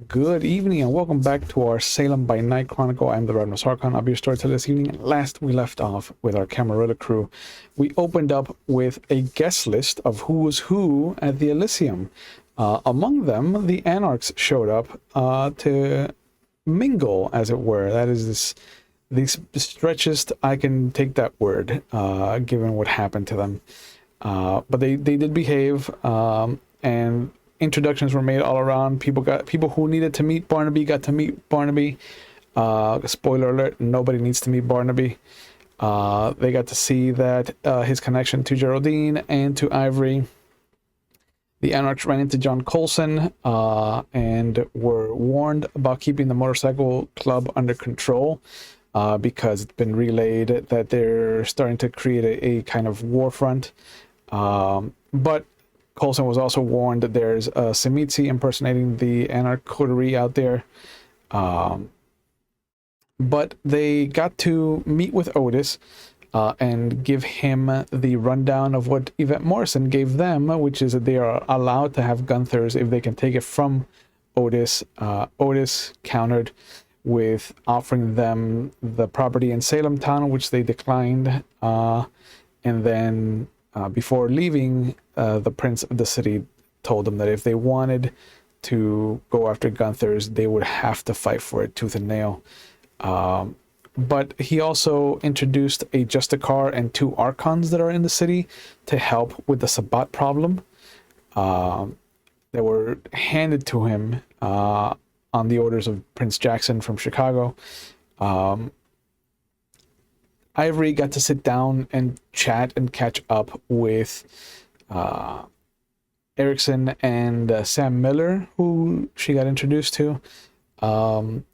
Good evening and welcome back to our Salem by Night Chronicle. I'm the Radmus Harkon. I'll be your storyteller this evening. Last we left off with our Camarilla crew. We opened up with a guest list of who was who at the Elysium. Among them, the Anarchs showed up to mingle, as it were. That is the stretchest I can take that word, given what happened to them. But they did behave, and introductions were made all around. People who needed to meet Barnaby got to meet Barnaby. Spoiler alert, nobody needs to meet Barnaby. They got to see that his connection to Geraldine and to Ivory. The Anarchs ran into John Coulson and were warned about keeping the motorcycle club under control because it's been relayed that they're starting to create a kind of war front. But Coulson was also warned that there's a Simitsi impersonating the Anarch coterie out there. But they got to meet with Otis and give him the rundown of what Yvette Morrison gave them, which is that they are allowed to have Gunthers if they can take it from Otis. Otis countered with offering them the property in Salem town, which they declined. And then before leaving, the prince of the city told them that if they wanted to go after Gunthers, they would have to fight for it tooth and nail. But he also introduced a Justicar and two Archons that are in the city to help with the Sabbat problem. They were handed to him on the orders of Prince Jackson from Chicago. Ivory got to sit down and chat and catch up with Erickson and Sam Miller, who she got introduced to. And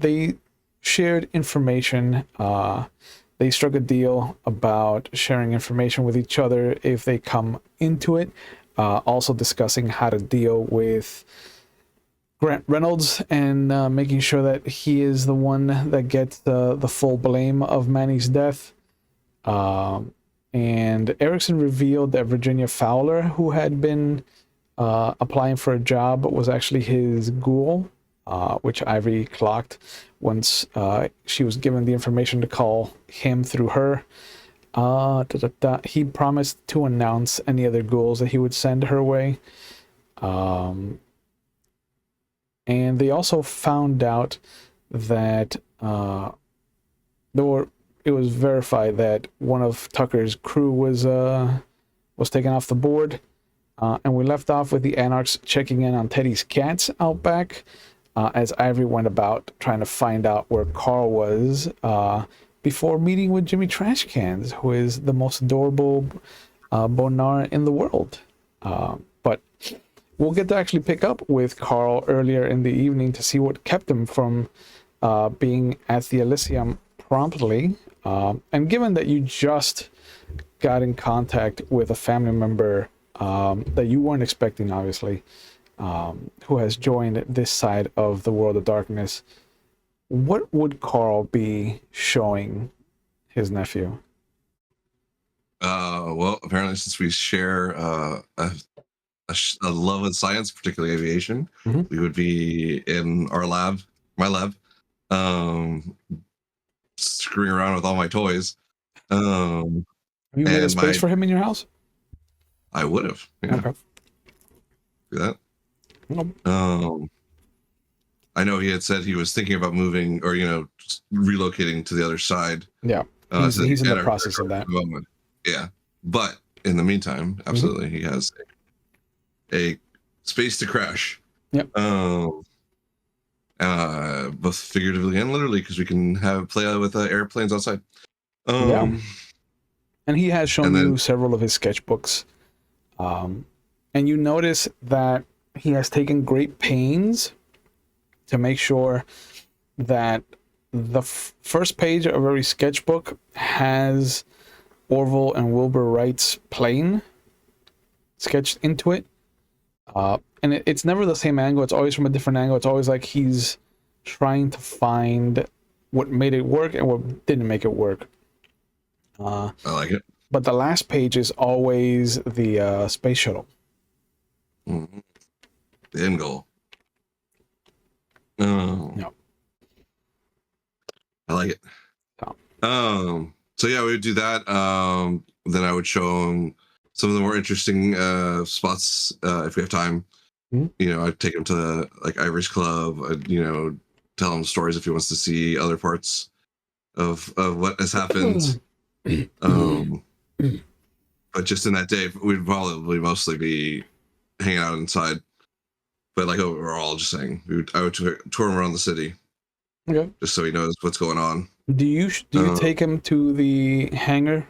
they shared information. They struck a deal about sharing information with each other if they come into it. Also discussing how to deal with Grant Reynolds and making sure that he is the one that gets the full blame of Manny's death. And Erickson revealed that Virginia Fowler, who had been applying for a job, was actually his ghoul, which Ivory clocked once she was given the information to call him through her. He promised to announce any other ghouls that he would send her way. And they also found out that it was verified that one of Tucker's crew was taken off the board. And we left off with the Anarchs checking in on Teddy's cats out back as Ivory went about trying to find out where Karl was before meeting with Jimmy Trashcans, who is the most adorable bonar in the world. But we'll get to actually pick up with Karl earlier in the evening to see what kept him from being at the Elysium promptly. And given that you just got in contact with a family member that you weren't expecting, obviously, who has joined this side of the world of darkness, what would Karl be showing his nephew? Well, apparently since we share a love of science, particularly aviation, we would be in our lab, my lab, screwing around with all my toys. Have you made a space for him in your house? I would have. Yeah. Okay. Do that. Nope. I know he had said he was thinking about moving or, just relocating to the other side. Yeah. He's in the process of that. Yeah. But in the meantime, absolutely, he has a space to crash. Yep. Both figuratively and literally, because we can play with airplanes outside. Yeah. And he has shown you several of his sketchbooks. And you notice that he has taken great pains to make sure that the first page of every sketchbook has Orville and Wilbur Wright's plane sketched into it. And it's never the same angle. It's always from a different angle. It's always like he's trying to find what made it work and what didn't make it work. I like it. But the last page is always the space shuttle. The end goal. No. I like it. Oh. So yeah, we would do that. Then I would show him some of the more interesting spots if we have time. Mm-hmm. I'd take him to like Ivory's Club. I'd tell him stories if he wants to see other parts of what has happened. But just in that day, we'd probably mostly be hanging out inside. But like overall, just saying, I would tour him around the city. Okay. Just so he knows what's going on. Do you take him to the hangar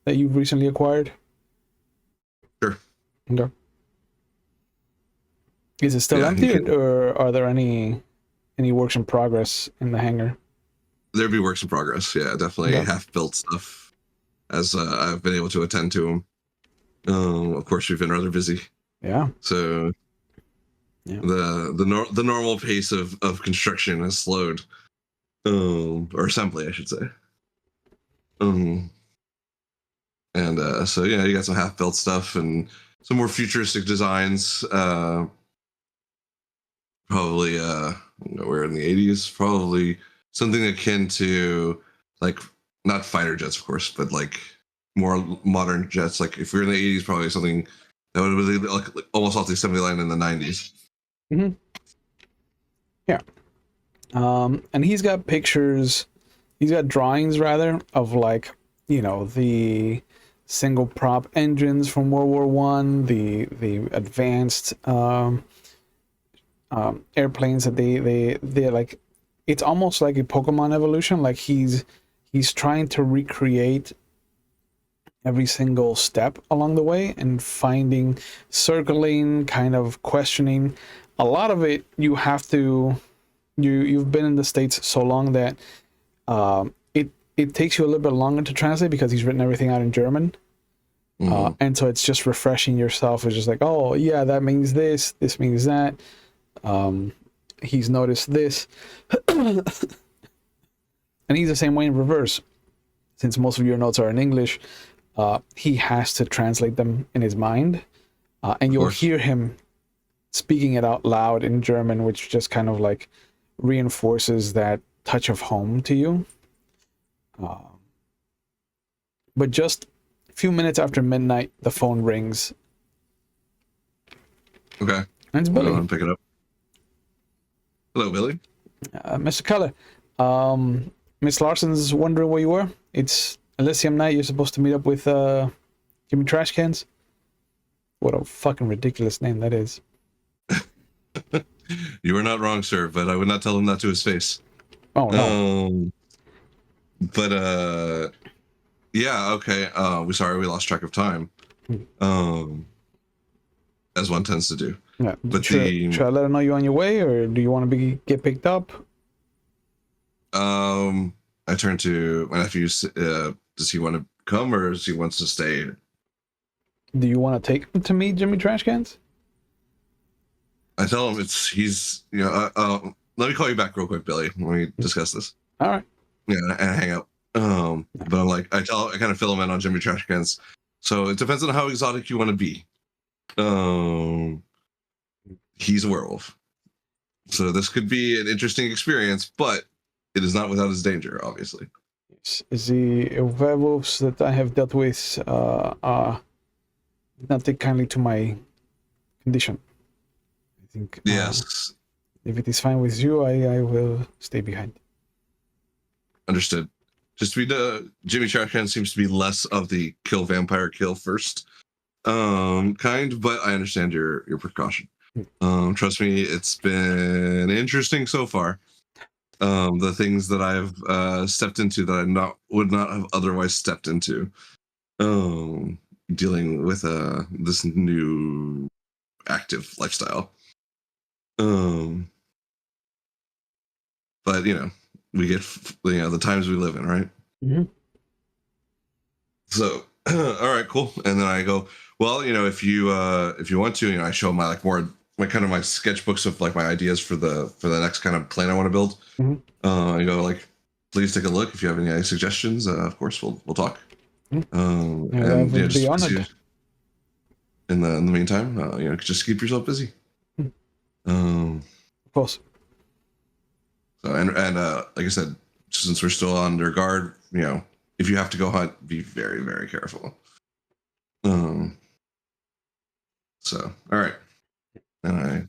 that you've recently acquired? Sure. Okay. Is it still empty, or are there any works in progress in the hangar? There'd be works in progress. Yeah, definitely half-built stuff. As I've been able to attend to them. Of course, we've been rather busy. Yeah. So the normal pace of construction has slowed, or assembly, I should say. And so yeah, you got some half-built stuff and some more futuristic designs. Probably we're in the 80s. Probably something akin to like not fighter jets, of course, but like more modern jets. Like if we're in the 80s, probably something that would really like almost off the assembly line in the 90s. Mm-hmm. Yeah. And he's got pictures. He's got drawings rather of like the single prop engines from World War One, the advanced airplanes that they're like. It's almost like a Pokemon evolution. Like he's trying to recreate every single step along the way and circling, kind of questioning. A lot of it you have to. You've been in the States so long that it takes you a little bit longer to translate because he's written everything out in German. And so it's just refreshing yourself. It's just like, oh yeah, that means this means that. He's noticed this. And he's the same way in reverse. Since most of your notes are in English, he has to translate them in his mind. And you'll hear him speaking it out loud in German, which just kind of like reinforces that touch of home to you. But just a few minutes after midnight, the phone rings. Okay. And it's Billy. Pick it up. Hello, Billy. Mr. Keller. Miss Larson's wondering where you were. It's Elysium night. You're supposed to meet up with Jimmy Trashcans. What a fucking ridiculous name that is. You are not wrong, sir, but I would not tell him that to his face. Oh no. But yeah, okay. We're sorry we lost track of time. As one tends to do. Yeah. But should I let him know you're on your way, or do you want to get picked up? I turn to my nephew. Does he want to come, or does he wants to stay? Do you want to take him to meet Jimmy Trashcans? I tell him he's let me call you back real quick, Billy. Let me discuss this. All right. Yeah, and hang up. But I'm like, I kind of fill him in on Jimmy Trashcans. So it depends on how exotic you want to be. He's a werewolf. So this could be an interesting experience, but it is not without its danger, obviously. The werewolves that I have dealt with not take kindly to my condition. I think yes. If it is fine with you, I will stay behind. Understood. Just to be Jimmy Trashcan seems to be less of the kill vampire, kill first kind, but I understand your precaution. Trust me, it's been interesting so far. The things that I've stepped into that I would not have otherwise stepped into. Dealing with this new active lifestyle. But we get the times we live in, right? Mm-hmm. So all right, cool. And then I go, well, if you want to, I show my my kind of my sketchbooks of like my ideas for the next kind of plane I want to build. Mm-hmm. I go like, please take a look. If you have any suggestions, of course we'll talk. Mm-hmm. And just be honored. In the meantime, just keep yourself busy. Of course. So and like I said, since we're still under guard, if you have to go hunt, be very, very careful. So all right, and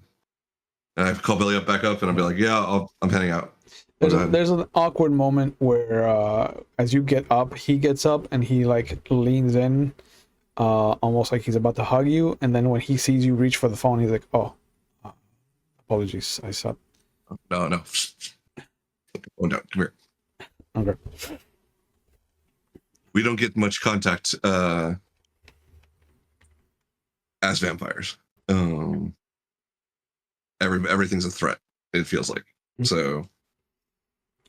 I call Billy back up, and I'll be like, yeah, I'm heading out. There's an awkward moment where as you get up, he gets up and he like leans in, almost like he's about to hug you, and then when he sees you reach for the phone, he's like, "Oh, apologies, I saw." No. Oh no, come here. Okay. We don't get much contact as vampires. Everything's a threat. It feels like so.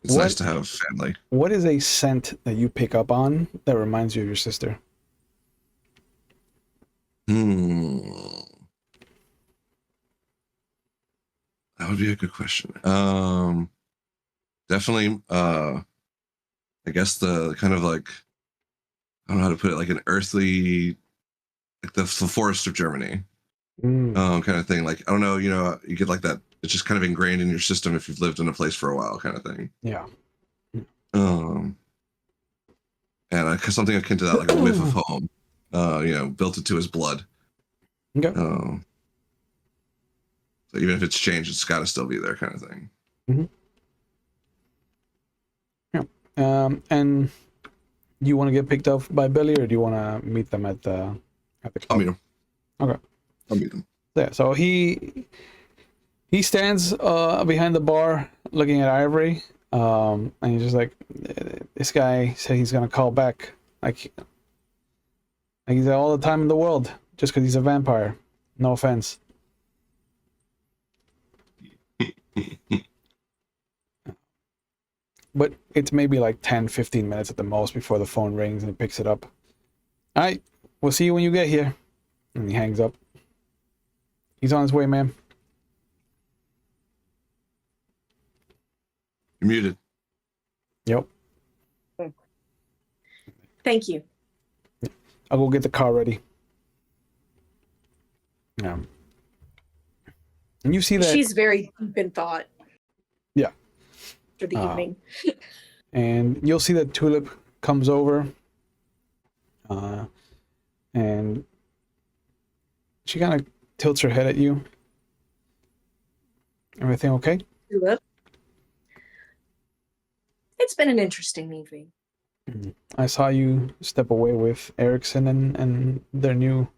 It's nice to have family. What is a scent that you pick up on that reminds you of your sister? That would be a good question. Definitely. I guess the kind of like, I don't know how to put it, like an earthly, like the forest of Germany, kind of thing. Like I don't know, you get like that. It's just kind of ingrained in your system if you've lived in a place for a while, kind of thing. Yeah. And something akin to that, like a whiff of home. Built into his blood. Okay. So even if it's changed, it's got to still be there, kind of thing. Yeah. And you want to get picked up by Billy, or do you want to meet them at the club? I'll meet him. Okay. I'll meet him. Yeah. So he stands behind the bar looking at Ivory, and he's just like, this guy said he's gonna call back, like he's had all the time in the world just because he's a vampire. No offense. But it's maybe like 10-15 minutes at the most before the phone rings and he picks it up. All right, we'll see you when you get here. And he hangs up. He's on his way, ma'am. You're muted. Yep. Thank you. I'll go get the car ready. Yeah. And you see that She's very deep in thought. Yeah. For the evening. And you'll see that Tulip comes over. And she kind of tilts her head at you. Everything okay? Tulip. It's been an interesting evening. I saw you step away with Erickson and their new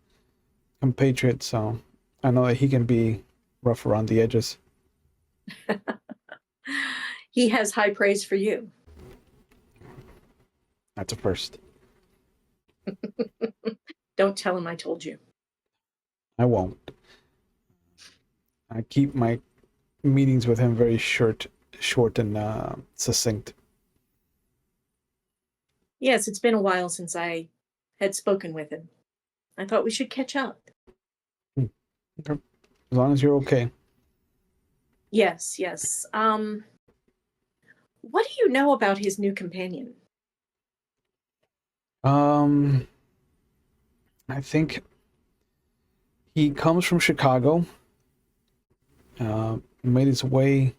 compatriot, so I know that he can be rough around the edges. He has high praise for you. That's a first. Don't tell him I told you. I won't. I keep my meetings with him very short and succinct. Yes, it's been a while since I had spoken with him. I thought we should catch up. Okay. As long as you're okay. Yes. What do you know about his new companion? I think he comes from Chicago. Made his way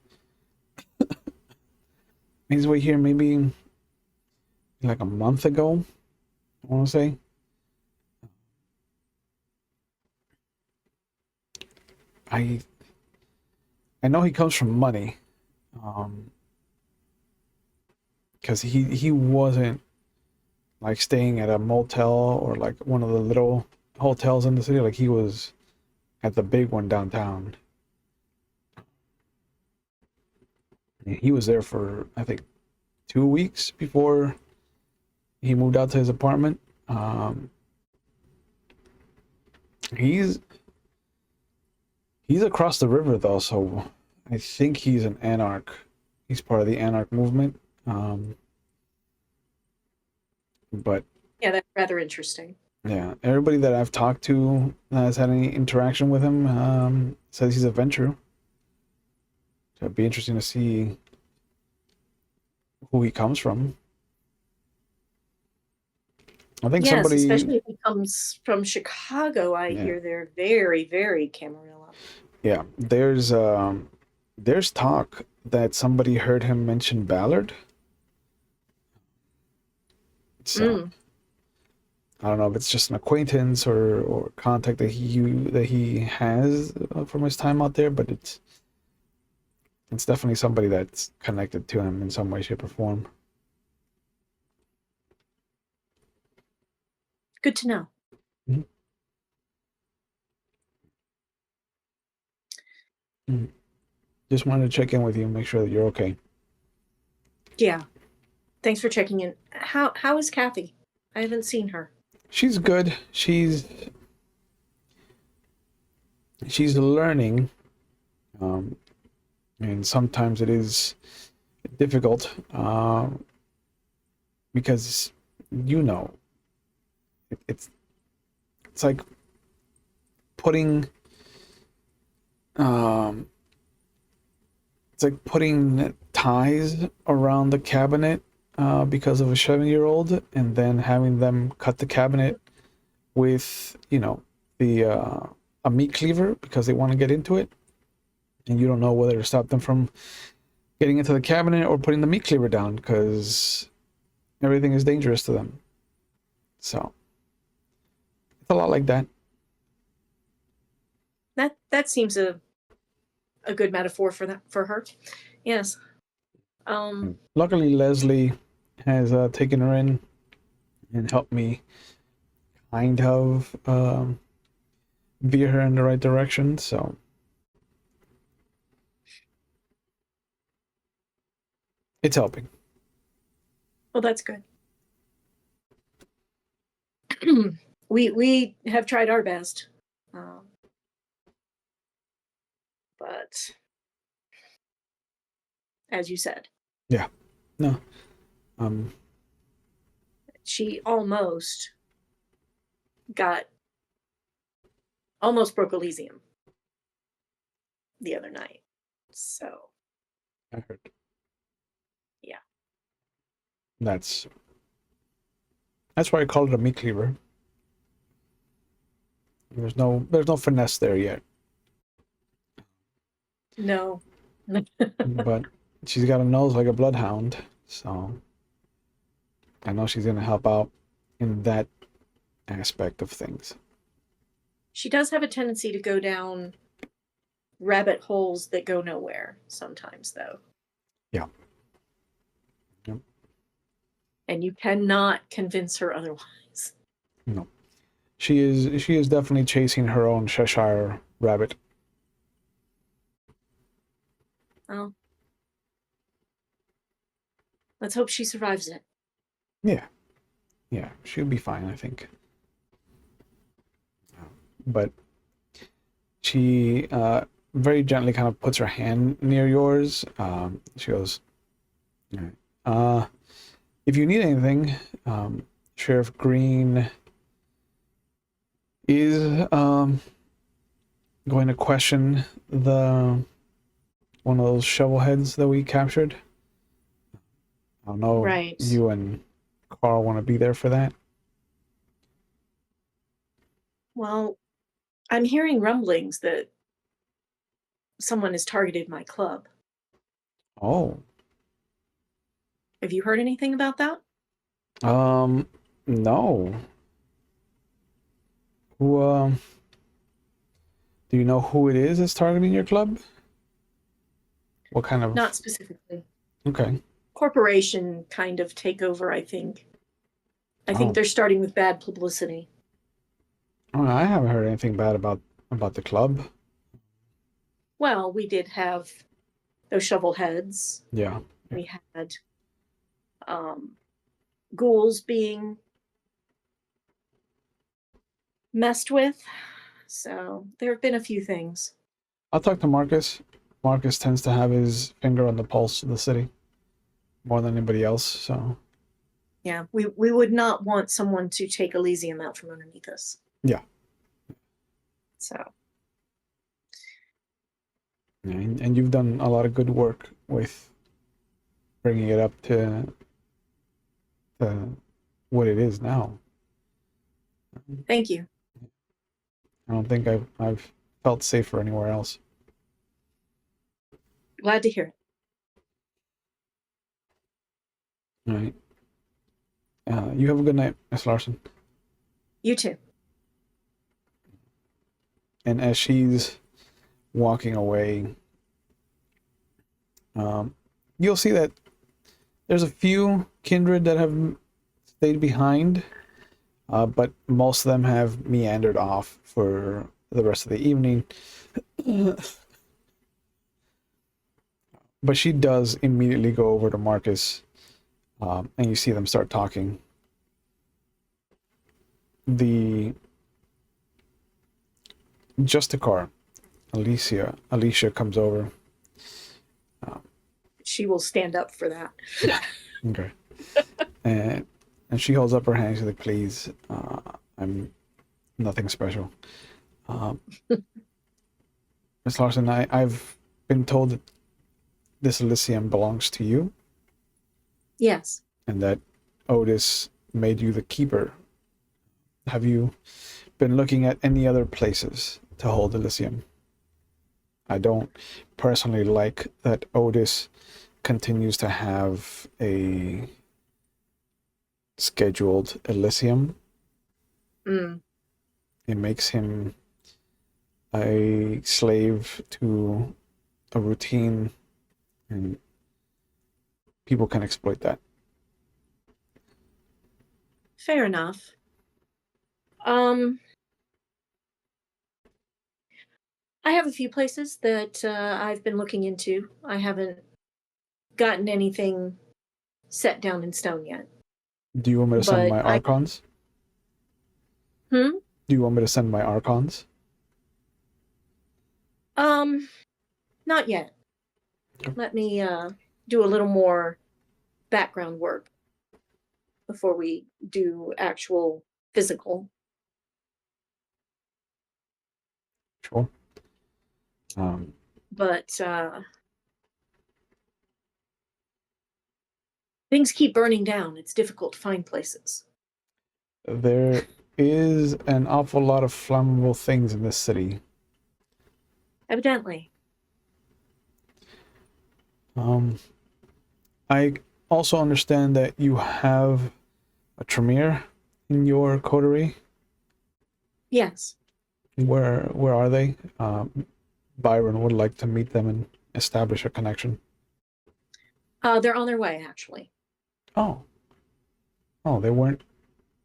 here maybe like a month ago, I want to say. I know he comes from money, because he wasn't like staying at a motel or like one of the little hotels in the city. Like he was at the big one downtown. He was there for, I think, 2 weeks before he moved out to his apartment. He's across the river though, so I think he's an anarch. He's part of the anarch movement. But Yeah, that's rather interesting. yeah, everybody that I've talked to that has had any interaction with him says he's a venture. So it'd be interesting to see who he comes from. I think Yes, somebody, especially if he comes from Chicago. I hear they're very, very Camarilla. yeah, there's there's talk that somebody heard him mention Ballard. So Mm. I don't know if it's just an acquaintance or contact that he has from his time out there, but it's definitely somebody that's connected to him in some way, shape, or form. Good to know. Mhm. Just wanted to check in with you and make sure that you're okay. Yeah. Thanks for checking in. How is Kathy? I haven't seen her. She's good. She's learning, um, and sometimes it is difficult because you know it's like putting um, it's like putting ties around the cabinet because of a 7-year-old, and then having them cut the cabinet with the a meat cleaver because they want to get into it, and you don't know whether to stop them from getting into the cabinet or putting the meat cleaver down because everything is dangerous to them. So it's a lot like that. That seems a good metaphor for her. Yes. Luckily, Leslie has taken her in and helped me kind of veer her in the right direction. So it's helping. Well, that's good. we have tried our best, but as you said, Yeah. No. Um. she almost broke Elysium the other night. So I heard. yeah. That's why I call it a meat cleaver. There's no finesse there yet. No. But she's got a nose like a bloodhound, so I know she's gonna help out in that aspect of things. She does have a tendency to go down rabbit holes that go nowhere sometimes, though. Yeah. Yep. And you cannot convince her otherwise. No. She is definitely chasing her own Cheshire rabbit. Well, let's hope she survives it. Yeah. Yeah, she'll be fine, I think. But she very gently kind of puts her hand near yours. She goes, if you need anything, Sheriff Green is going to question the one of those shovel heads that we captured. I don't know Right. if you and Karl want to be there for that. Well, I'm hearing rumblings that someone has targeted my club. Oh. Have you heard anything about that? No. Who, do you know who it is that's targeting your club? What kind of... Not specifically. Okay. Corporation kind of takeover, I think. I think they're starting with bad publicity. Oh, I haven't heard anything bad about the club. Well, we did have those shovel heads. Yeah. We had ghouls being messed with. So there have been a few things. I'll talk to Marcus. Marcus tends to have his finger on the pulse of the city more than anybody else, so... Yeah, we would not want someone to take Elysium out from underneath us. Yeah. So... Yeah, and you've done a lot of good work with bringing it up to what it is now. Thank you. I don't think I've felt safer anywhere else. Glad to hear it. All right. You have a good night, Miss Larson. You too. And as she's walking away, you'll see that there's a few kindred that have stayed behind, but most of them have meandered off for the rest of the evening. But she does immediately go over to Marcus, and you see them start talking. Just a car. Alicia comes over. She will stand up for that. Okay. and she holds up her hand. She's like, please, I'm nothing special. Miss Larson, I've been told that this Elysium belongs to you, Yes. and that Otis made you the keeper. Have you been looking at any other places to hold Elysium? I don't personally like that Otis continues to have a scheduled Elysium. Mm. It makes him a slave to a routine, and people can exploit that. Fair enough. I have a few places that I've been looking into. I haven't gotten anything set down in stone yet. Do you want me to send But my Archons? Hmm? Do you want me to send my Archons? Not yet. Okay. Let me do a little more background work before we do actual physical. Sure. But things keep burning down. It's difficult to find places. There is an awful lot of flammable things in this city. Evidently. I also understand that you have a Tremere in your coterie. Yes. Where are they? Byron would like to meet them and establish a connection. They're on their way, actually. Oh, they weren't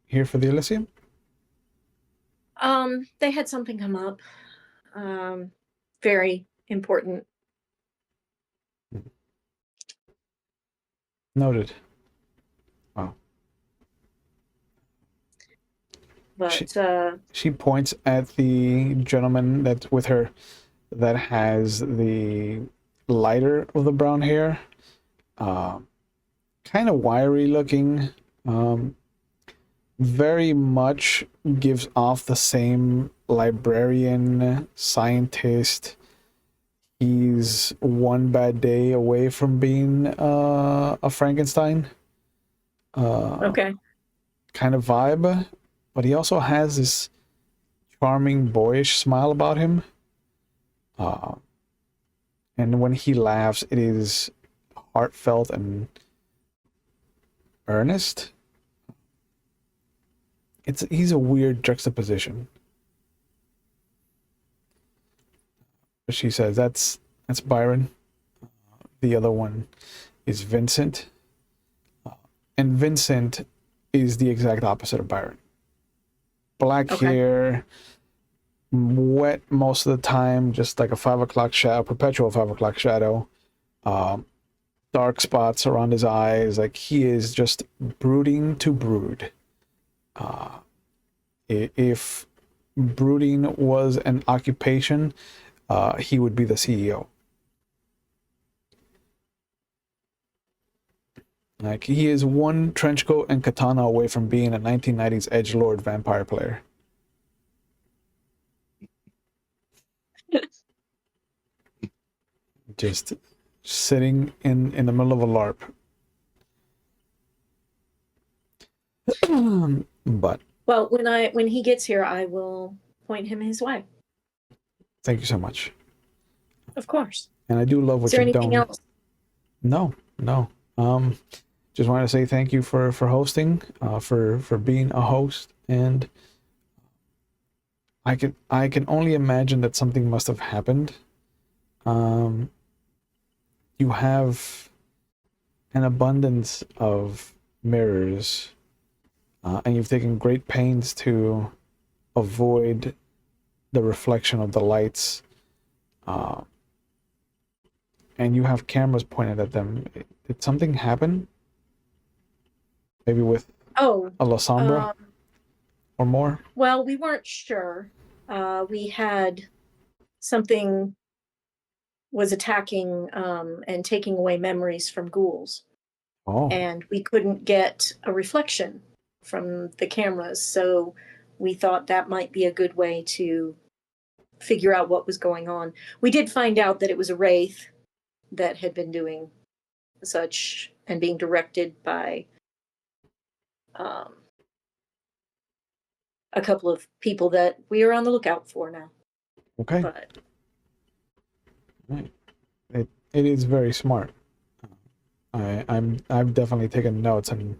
here for the Elysium? They had something come up. Very important. Noted. Wow. But She points at the gentleman that's with her that has the lighter of the brown hair. Kind of wiry looking. Very much gives off the same librarian, scientist. He's one bad day away from being a Frankenstein. okay. Kind of vibe. But he also has this charming, boyish smile about him. And when he laughs, it is heartfelt and earnest. He's a weird juxtaposition. But she says, that's Byron. The other one is Vincent. And Vincent is the exact opposite of Byron. Black hair, wet most of the time, just like a 5 o'clock shadow, perpetual 5 o'clock shadow. Dark spots around his eyes. Like, he is just brooding to brood. If brooding was an occupation, he would be the CEO. Like, he is one trenchcoat and katana away from being a 1990s edgelord vampire player. Just sitting in the middle of a LARP. But well, when he gets here, I will point him his way. thank you so much. Of course. And I do love what Is there you've anything done. else? No. Just wanted to say thank you for hosting, for being a host, and I can only imagine that something must have happened. You have an abundance of mirrors, and you've taken great pains to avoid the reflection of the lights, and you have cameras pointed at them. Did something happen? Maybe with Oh, a La Sombra or more? well, we weren't sure. We had something was attacking and taking away memories from ghouls, Oh, and we couldn't get a reflection from the cameras, so we thought that might be a good way to figure out what was going on. We did find out that it was a wraith that had been doing such and being directed by um, a couple of people that we are on the lookout for now. okay. But Right. It is very smart. I've definitely taken notes and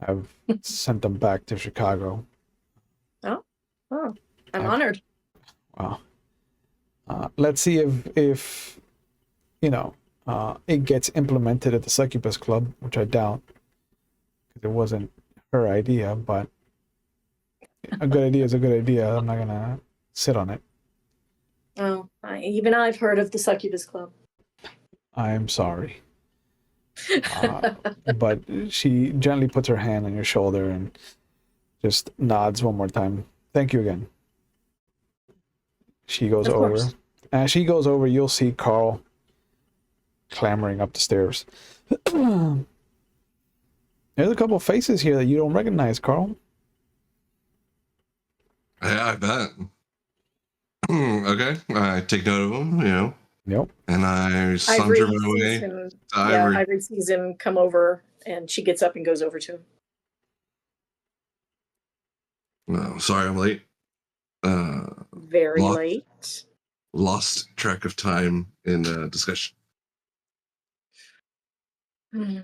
I've sent them back to Chicago. oh, I'm I've- honored. Wow. Let's see if it gets implemented at the Succubus Club, which I doubt, because it wasn't her idea. But a good idea is a good idea. I'm not gonna sit on it. Oh, even I've heard of the Succubus Club. I'm sorry. But she gently puts her hand on your shoulder and just nods one more time. Thank you again. She goes Of over. course. As she goes over, you'll see Karl clambering up the stairs. There's a couple faces here that you don't recognize, Karl. Yeah, I bet. Okay, I take note of them, Yep. and I Ivory saunter my sees way him. to Yeah, Ivory. Ivory sees him come over, and she gets up and goes over to him. No, sorry, I'm late. Very Lost, late. lost track of time in discussion. Hmm.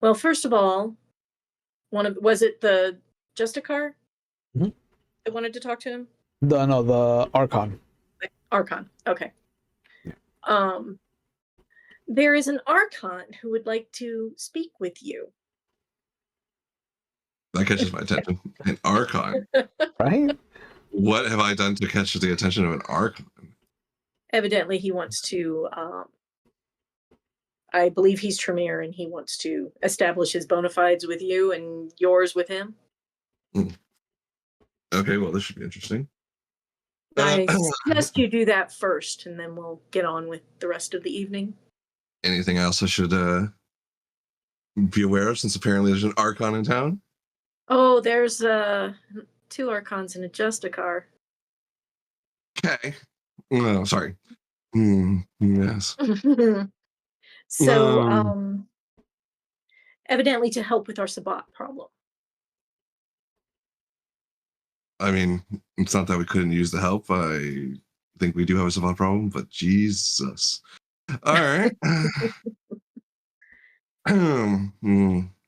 Well, first of all, was it the Justicar Mhm. that wanted to talk to him? The Archon. Archon. Okay. Yeah. There is an Archon who would like to speak with you. That catches my attention. An Archon. Right? What have I done to catch the attention of an Archon? Evidently, he wants to. I believe he's Tremere, and he wants to establish his bona fides with you and yours with him. Okay, well, this should be interesting. I suggest you do that first, and then we'll get on with the rest of the evening. Anything else I should be aware of, since apparently there's an Archon in town? Oh, there's 2 Archons and a Justicar. Okay. No, sorry. Yes. So, evidently to help with our Sabbat problem. I mean, it's not that we couldn't use the help. I think we do have a savant problem, but Jesus. All right.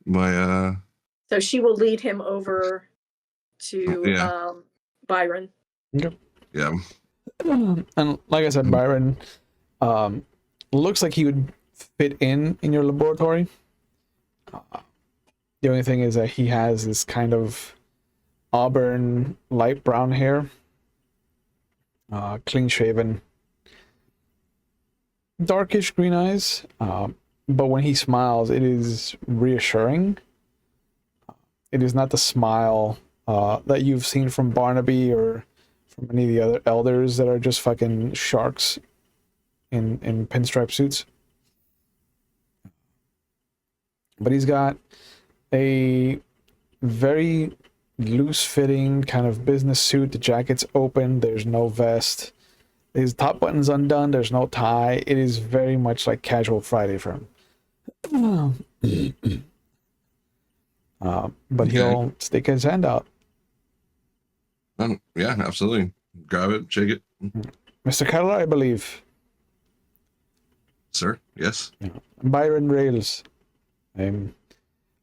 My So she will lead him over to yeah. Byron. Yep. Yeah. And like I said, Byron looks like he would fit in your laboratory. The only thing is that he has this kind of auburn, light brown hair, clean shaven, darkish green eyes. But when he smiles, it is reassuring. It is not the smile that you've seen from Barnaby or from any of the other elders that are just fucking sharks in pinstripe suits. But he's got a very loose-fitting kind of business suit. The jacket's open. There's no vest. His top button's undone. There's no tie. It is very much like casual Friday for him. But he'll stick his hand out. Yeah, absolutely. Grab it, shake it. Mr. Karl, I believe. Sir, yes. Byron Rails. I'm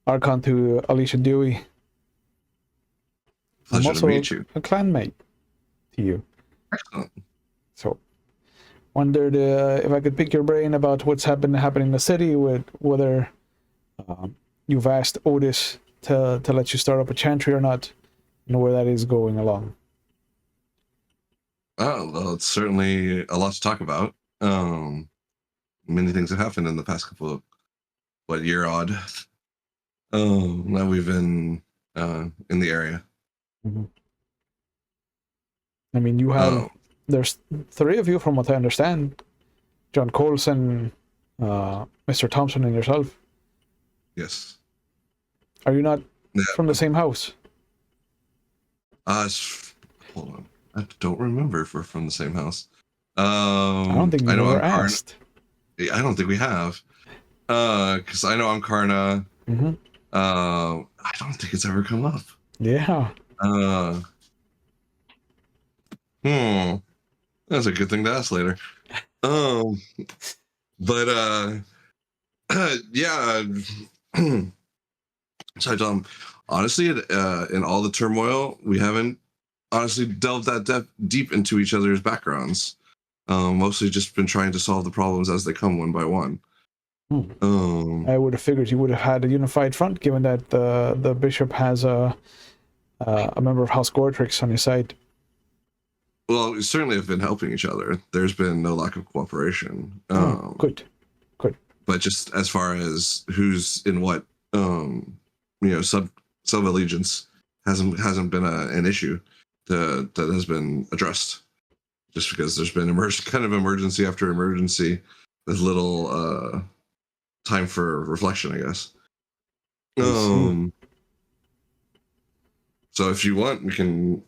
Archon to Alicia Dewey. I'm Pleasure to also meet you. a clanmate to you. Excellent. So, wondered if I could pick your brain about what's happening in the city, with whether you've asked Otis to let you start up a chantry or not, and where that is going along. Oh, well, it's certainly a lot to talk about. Many things have happened in the past couple of, year odd. That we've been in the area. Mm-hmm. I mean, you have, there's 3 of you from what I understand. John Colson, Mr. Thompson, and yourself. Yes. Are you not Yeah. from the same house? Hold on. I don't remember if we're from the same house. I don't think you know ever I'm asked. Karna. I don't think we have. Because I know I'm Karna. Mm-hmm. I don't think it's ever come up. Yeah. That's a good thing to ask later. But yeah. So I tell him, honestly, in all the turmoil, we haven't honestly delved that deep into each other's backgrounds. Mostly just been trying to solve the problems as they come one by one. I would have figured you would have had a unified front, given that the bishop has a member of House Gortrix on his side. Well, we certainly have been helping each other. There's been no lack of cooperation. Good. But just as far as who's in what, sub allegiance hasn't been an issue that has been addressed. Just because there's been kind of emergency after emergency, with little time for reflection, I guess. So if you want, we can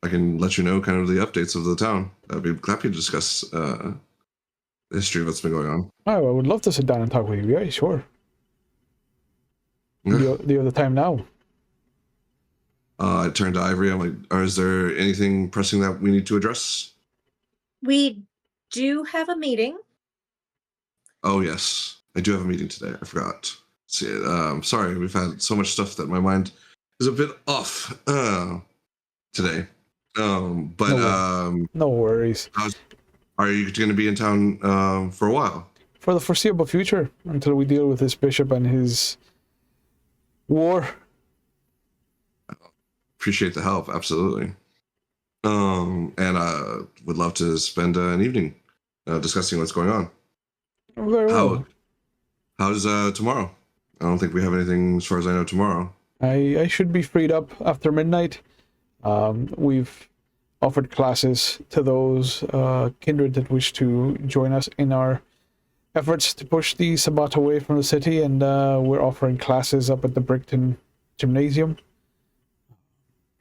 I can let you know kind of the updates of the town. I'd be happy to discuss the history of what's been going on. Oh, I would love to sit down and talk with you. Yeah, sure. Yeah. Do you have the time now? I turned to Ivory. I'm like, is there anything pressing that we need to address? We do have a meeting. Oh, yes. I do have a meeting today. I forgot. See, sorry, we've had so much stuff that my mind is a bit off today. No worries. Are you going to be in town for a while? For the foreseeable future, until we deal with this bishop and his war. Appreciate the help, absolutely. And would love to spend an evening discussing what's going on. Very well. How's tomorrow? I don't think we have anything as far as I know tomorrow. I should be freed up after midnight. We've offered classes to those kindred that wish to join us in our efforts to push the Sabbat away from the city, and we're offering classes up at the Brickton Gymnasium.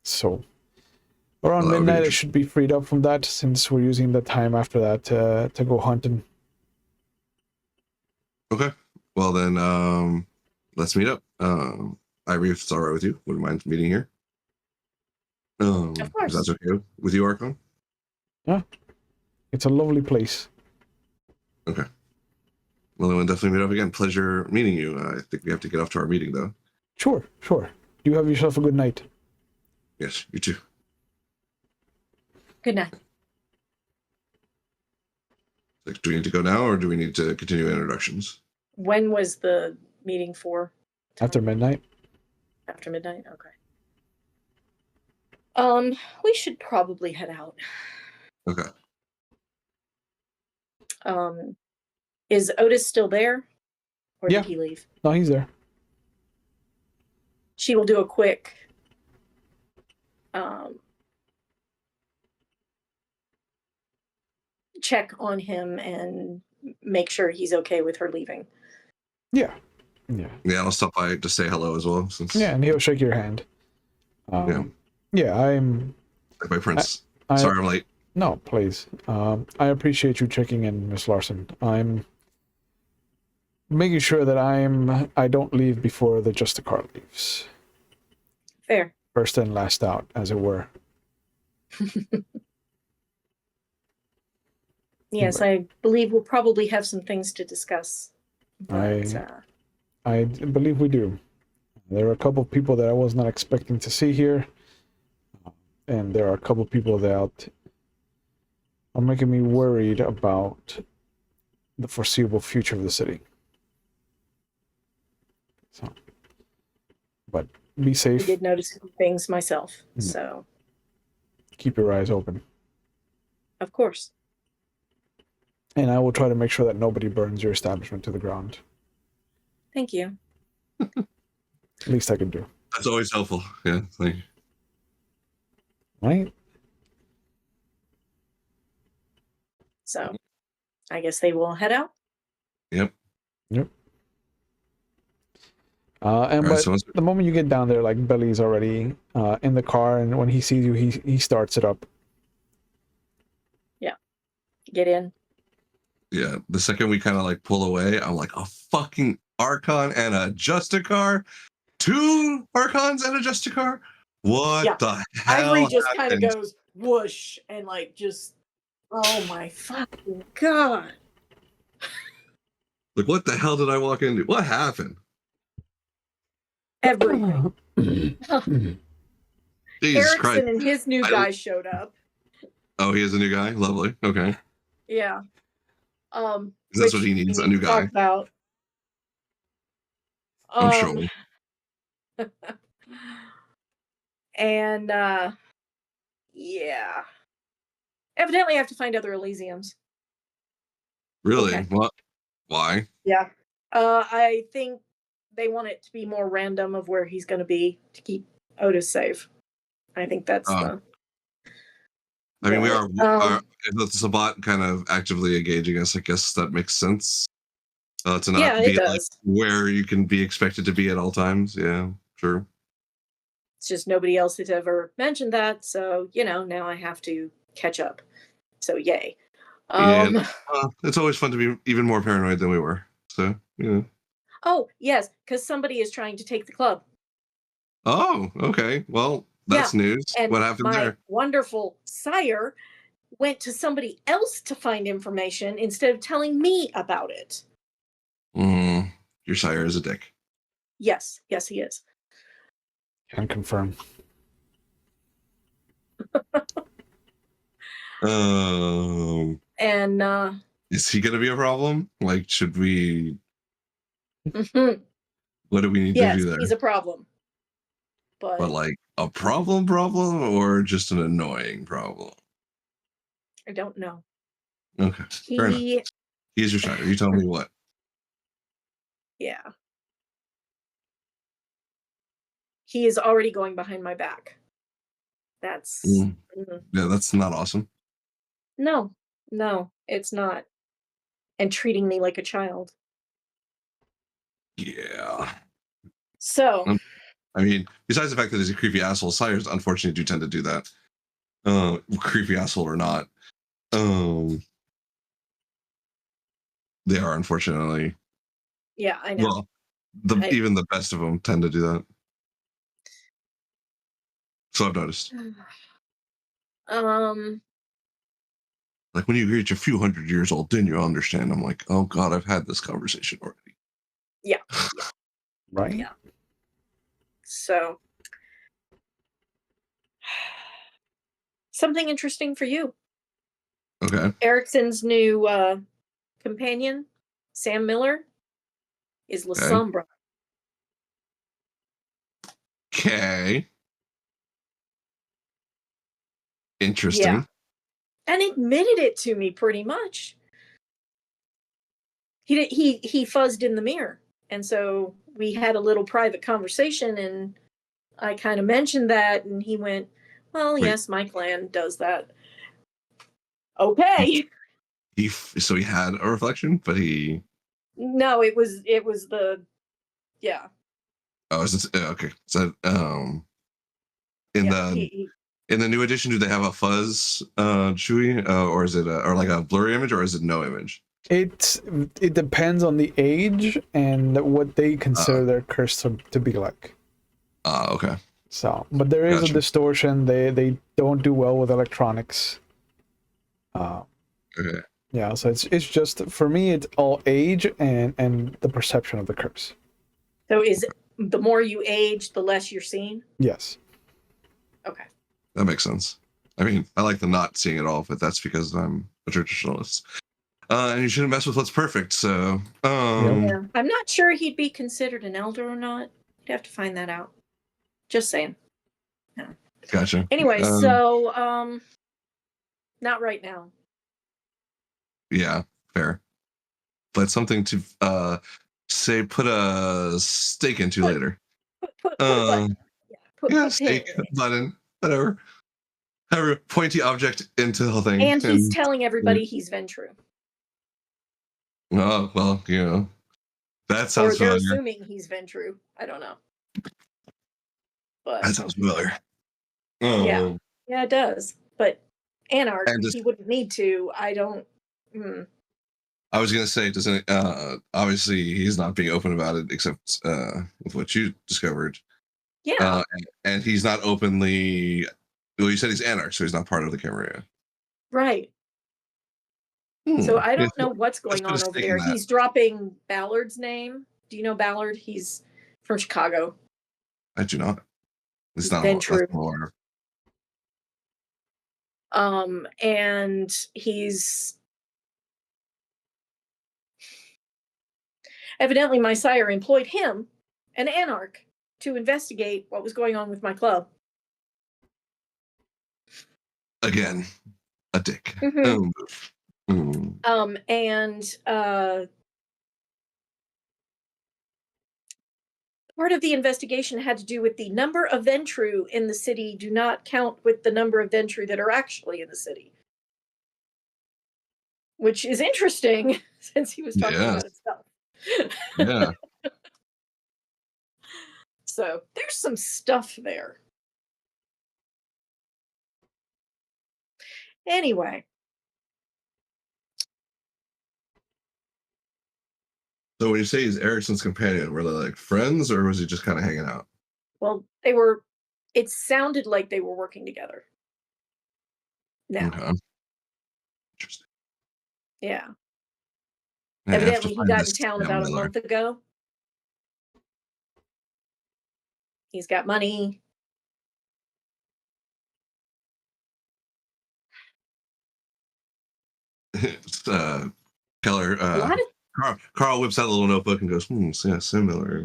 So around midnight I should be freed up from that, since we're using the time after that to go hunting. Okay. Well then, let's meet up. Ivory, if it's all right with you, wouldn't mind meeting here. Of course. If that's okay with you, Archon? Yeah. It's a lovely place. Okay. Well, then we'll definitely meet up again. Pleasure meeting you. I think we have to get off to our meeting, though. Sure. You have yourself a good night. Yes, you too. Good night. Do we need to go now, or do we need to continue introductions? When was the meeting for? After midnight? After midnight? Okay. We should probably head out. Okay. Is Otis still there? Or Yeah. did he leave? No, he's there. She will do a quick check on him and make sure he's okay with her leaving. Yeah, I'll stop by to say hello as well. and he'll shake your hand. I'm... Like my prince. Sorry I'm late. No, please. I appreciate you checking in, Miss Larson. I'm making sure that I don't leave before the Justicar leaves. Fair. First in, last out, as it were. Yes, Right. I believe we'll probably have some things to discuss. But I believe we do. There are a couple of people that I was not expecting to see here, and there are a couple of people that are making me worried about the foreseeable future of the city. So, but be I safe. did notice a few things myself. Yeah. So, Keep your eyes open. of course. And I will try to make sure that nobody burns your establishment to the ground. Thank you. Least I can do. That's always helpful. Yeah. Thank you. Right? So, I guess they will head out. Yep. Yep. And All right, but so the moment you get down there, like Billy's already in the car, and when he sees you, he starts it up. Yeah. Get in. yeah, the second we kind of like pull away, I'm like, a fucking Archon and a Justicar? 2 Archons and a Justicar? What Yeah. the hell Ivory just kind of happened? goes whoosh and like just, oh my fucking God. Like, what the hell did I walk into? What happened? Everything. Jesus Christ. Erickson and his new guy showed up. Oh, he is a new guy? Lovely. Okay. Yeah. That's what he needs, a new to talk guy. about. I'm sure. And yeah. Evidently I have to find other Elysiums. Really? Okay. What? Why? Yeah. I think they want it to be more random of where he's gonna be to keep Otis safe. I think that's I mean, we are if the Sabat kind of actively engaging us, I guess that makes sense. To not yeah, it be like does. where you can be expected to be at all times. Yeah, sure. It's just nobody else has ever mentioned that, so now I have to catch up. So yay. And it's always fun to be even more paranoid than we were. So, Oh, yes, because somebody is trying to take the club. Oh, okay. Well, that's news. And What happened my there? wonderful sire went to somebody else to find information instead of telling me about it. Your sire is a dick. Yes, he is. Can confirm. And Is he going to be a problem? Like, should we? mhm. What do we need to Yes, do there? he's a problem. But like a problem, or just an annoying problem? I don't know. Okay, fair enough. He's your sire. You tell me what. Yeah. He is already going behind my back. That's Yeah, that's not awesome. No, it's not. And treating me like a child. Yeah. So I mean, besides the fact that he's a creepy asshole, sires unfortunately do tend to do that. Creepy asshole or not. They are, unfortunately. yeah, I know. Well, even the best of them tend to do that. So I've noticed. Like when you reach a few hundred years old, then you understand. I'm like, oh God, I've had this conversation already. Yeah. Right? Yeah. So something interesting for you. Okay. Erickson's new companion, Sam Miller, is La Sombra. Okay. Interesting. Yeah. And admitted it to me pretty much. He fuzzed in the mirror. And so we had a little private conversation and I kind of mentioned that and he went, well, yes, my clan does that. Okay. So he had a reflection, but he. No, it was the. Yeah. Oh, is it okay? So in the new edition, do they have a fuzz Chewy, or is it or like a blurry image, or is it no image? It depends on the age and what they consider their curse to be like. Okay. So, but there is a distortion. They don't do well with electronics. Okay. Yeah, so it's just for me, it's all age and the perception of the curse. So is it, the more you age, the less you're seen? Yes. Okay. That makes sense. I mean, I like the not seeing it all, but that's because I'm a traditionalist. And you shouldn't mess with what's perfect. So, Yeah. I'm not sure he'd be considered an elder or not. I'd have to find that out. Just saying. No. Gotcha. Anyway, so not right now. Yeah, fair. But something to say, put a stake into later. Put a button. Yeah, Yeah, put pin stake, in it. button, whatever. Have a pointy object into the whole thing. And he's telling everybody he's Ventru. Oh, well, that Or sounds they're familiar. assuming he's Ventru. I don't know. But That sounds familiar. yeah, it does. But Anarch, And he wouldn't need to. I don't. I was gonna say, doesn't obviously he's not being open about it, except with what you discovered. Yeah. And he's not openly. Well, you said he's Anarch, so he's not part of the Camarilla. Right. So I don't Yes, know what's going put a on over stake in there. that. He's dropping Ballard's name. Do you know Ballard? He's from Chicago. I do not. It's not Ventru. more. And he's evidently my sire employed him, an Anarch, to investigate what was going on with my club. Again, a dick. And part of the investigation had to do with the number of Ventru in the city do not count with the number of Ventru that are actually in the city. Which is interesting since he was talking about himself. Yeah. So there's some stuff there. Anyway. So when you say he's Erickson's companion, were they like friends, or was he just kind of hanging out? Well, it sounded like they were working together. Now. Okay. Interesting. Yeah. I Evidently, he got in town about a month ago. He's got money. Keller. A lot of Karl whips out a little notebook and goes, yeah, similar.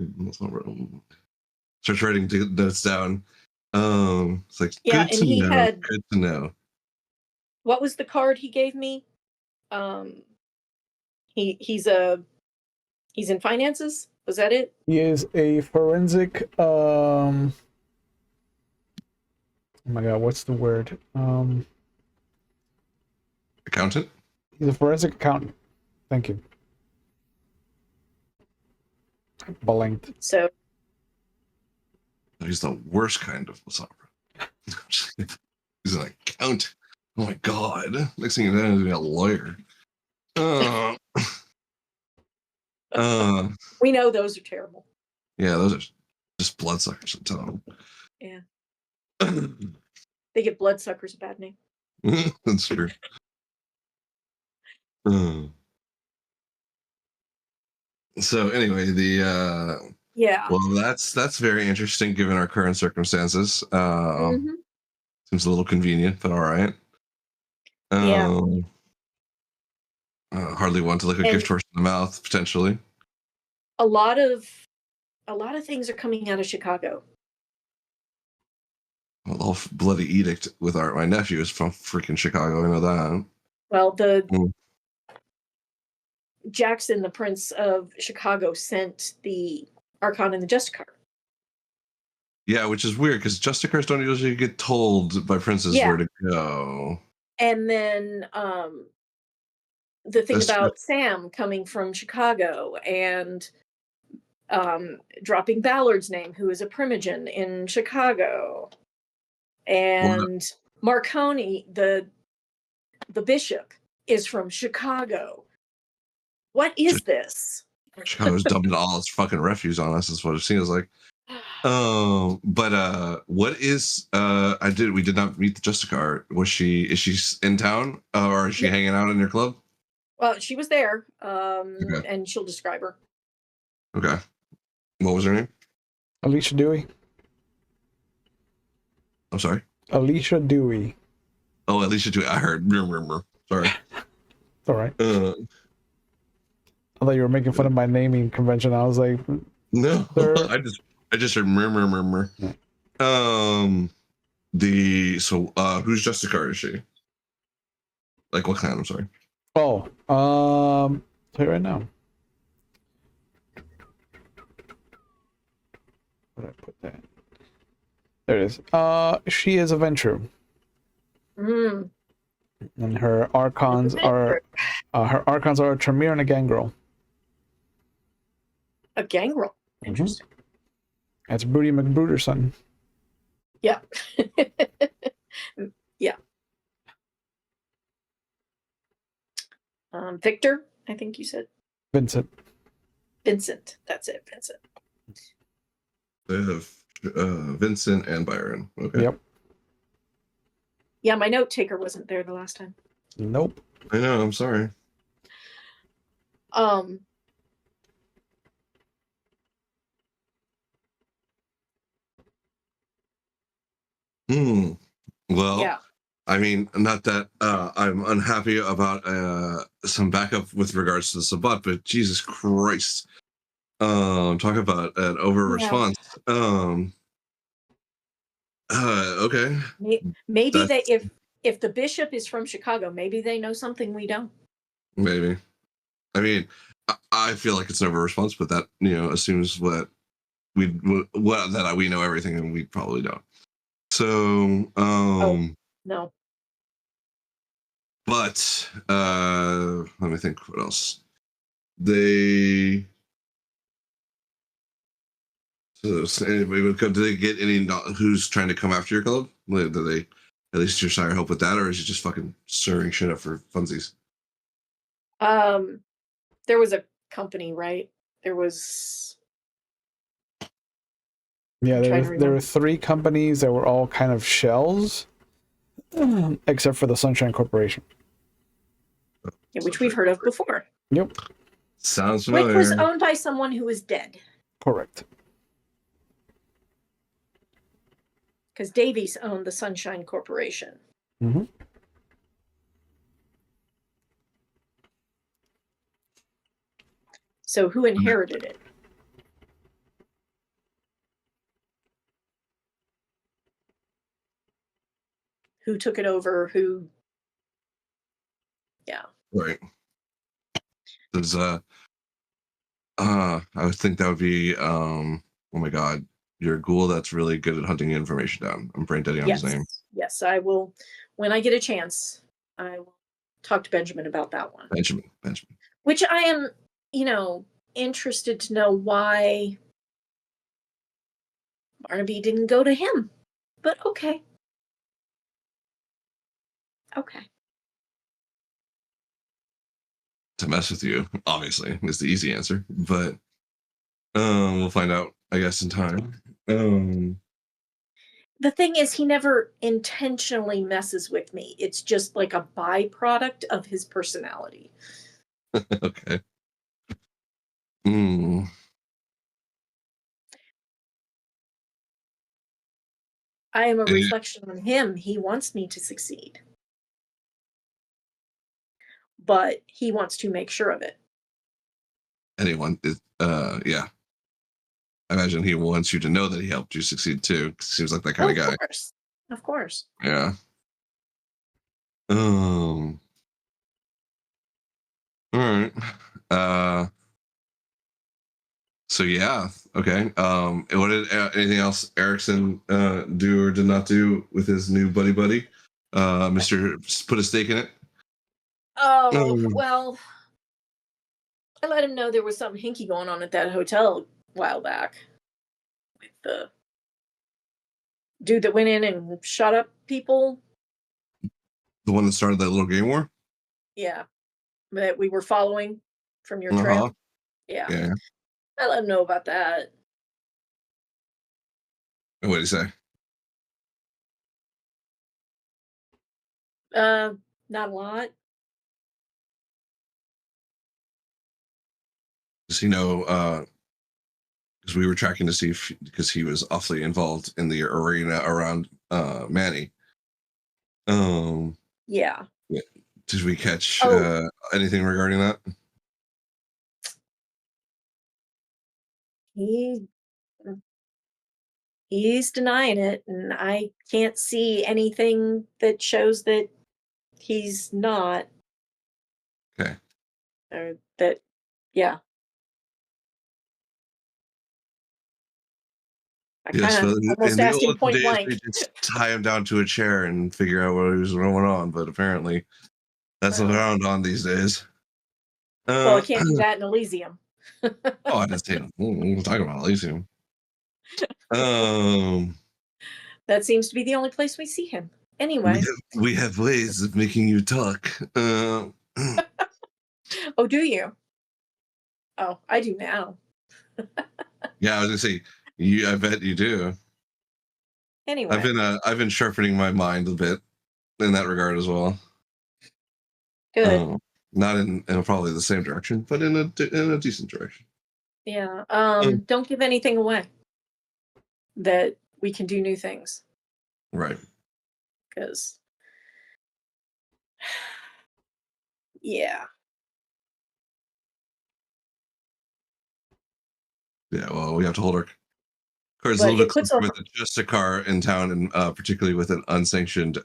Starts writing notes down. It's like, yeah, good and to he know. had. Good to know. What was the card he gave me? He's in finances. Was that it? He is a forensic. Oh my god, what's the word? Accountant. He's a forensic accountant. Thank you. Blanked. So He's the worst kind of Lasabra. He's an accountant. Oh my god. Next thing you know, he's a lawyer. we know those are terrible. Yeah, those are just bloodsuckers. I'm telling Yeah. They give bloodsuckers a bad name. That's true. So anyway, yeah. Well, that's very interesting given our current circumstances. Seems a little convenient, but all right. Yeah. Hardly want to lick a gift horse in the mouth, potentially. A lot of things are coming out of Chicago. Well, the whole bloody edict with my nephew is from freaking Chicago. I know that. Well, Jackson, the Prince of Chicago, sent the Archon and the Justicar. Yeah, which is weird because Justicars don't usually get told by princes where to go. And then the thing about Sam coming from Chicago and dropping Ballard's name, who is a primogen in Chicago, and Marconi, the bishop, is from Chicago. What is this? Chicago's dumping all its fucking refuse on us. Is what it seems like. But what is we did not meet the Justicar. Is she in town or is she hanging out in your club? Well, she was there, Okay. and she'll describe her. Okay. What was her name? Alicia Dewey. I'm sorry. Alicia Dewey. Oh, at least you do. I heard. Sorry. It's all right. Uh, I thought you were making fun of my naming convention. I was like, no, sir. I just heard murmur. Yeah. Who's Jessica? Is she? Like what kind? I'm sorry. Oh, tell you right now. Where did I put that? There it is. She is a Ventrue. Mm. And her archons are a Tremere and a Gangrel. A gangrel. Interesting. That's Broody McBruder's son. Yeah. Yeah. Victor, I think you said. Vincent. Vincent. That's it, Vincent. They have Vincent and Byron. Okay. Yep. Yeah, my note taker wasn't there the last time. Nope. I know. I'm sorry. Well, Yeah. I mean, not that I'm unhappy about some backup with regards to the Sabbat, but Jesus Christ. Talk about an over response. Okay. Maybe if the bishop is from Chicago, maybe they know something we don't. Maybe. I mean, I feel like it's an over response, but that assumes that we know everything, and we probably don't. So, No. But let me think. What else? They. So, do they get any who's trying to come after your club? Do they at least your sire help with that, or is it just fucking stirring shit up for funsies? There was a company, right? There was. Yeah, there were 3 companies that were all kind of shells, except for the Sunshine Corporation. Yeah, which we've heard of before. Yep. Sounds familiar. Which was owned by someone who was dead. Correct. Because Davies owned the Sunshine Corporation. Mm-hmm. So who inherited it? Who took it over? Who? Yeah. Right. There's I would think that would be oh my god, you're a ghoul that's really good at hunting information down. I'm brain deading on his name. Yes, I will. When I get a chance, I will talk to Benjamin about that one. Benjamin. Which I am, interested to know why Barnaby didn't go to him. But okay. Okay. To mess with you, obviously, is the easy answer. But we'll find out, I guess, in time. The thing is, he never intentionally messes with me. It's just like a byproduct of his personality. Okay. I am a reflection on him. He wants me to succeed. But he wants to make sure of it. Anyone is, yeah. I imagine he wants you to know that he helped you succeed too. Seems like that kind of guy. Of course. Yeah. All right. So yeah. Okay. What did anything else Erickson do or did not do with his new buddy? Mr. Put a stake in it. Oh, well, I let him know there was something hinky going on at that hotel a while back with the dude that went in and shot up people. The one that started that little game war? Yeah. That we were following from your trail. Yeah. I let him know about that. And what did he say? Not a lot. Does he know? Because we were tracking to see if, because he was awfully involved in the arena around Manny. Yeah. Did we catch Oh. anything regarding that? He's denying it, and I can't see anything that shows that he's not. Okay. Or that, yeah. I Yes, kind of almost in the asked him olden point days, blank. they just tie him down to a chair and figure out what was going on. But apparently, that's not Well, around on these days. I Uh, can't do that in Elysium. oh, I didn't say it. We'll talk about Elysium. Um, That seems to be the only place we see him. Anyway. we have ways of making you talk. Oh, do you? Oh, I do now. Yeah, I was gonna say, I bet you do. Anyway. I've been sharpening my mind a bit in that regard as well. Good. Not in probably the same direction, but in a decent direction. Yeah. Don't give anything away that we can do new things. Right. Because, yeah. Yeah. Well, we have to hold our cards a But little bit it puts closer a with just a car in town, and particularly with an unsanctioned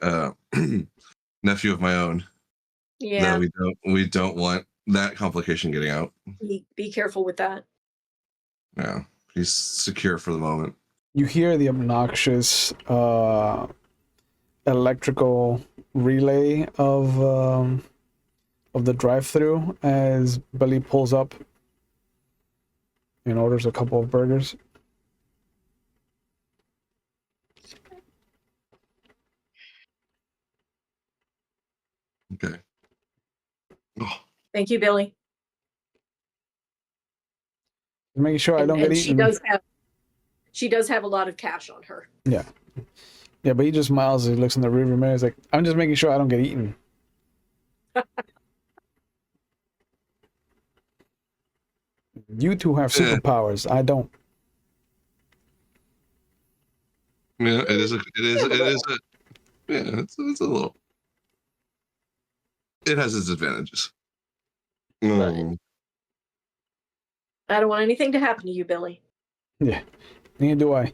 nephew of my own. yeah. That we don't want that complication getting out. Be careful with that. Yeah, he's secure for the moment. You hear the obnoxious electrical relay of the drive-through as Billy pulls up and orders a couple of burgers. Okay. Oh, Thank you, Billy. Making sure I don't get And eaten. she does have a lot of cash on her. Yeah. Yeah, but he just smiles as he looks in the rearview mirror. He's like, I'm just making sure I don't get eaten. You two have superpowers. I don't. yeah, it is a yeah, it's a little. It has its advantages. But I don't want anything to happen to you, Billy. Yeah, neither do I.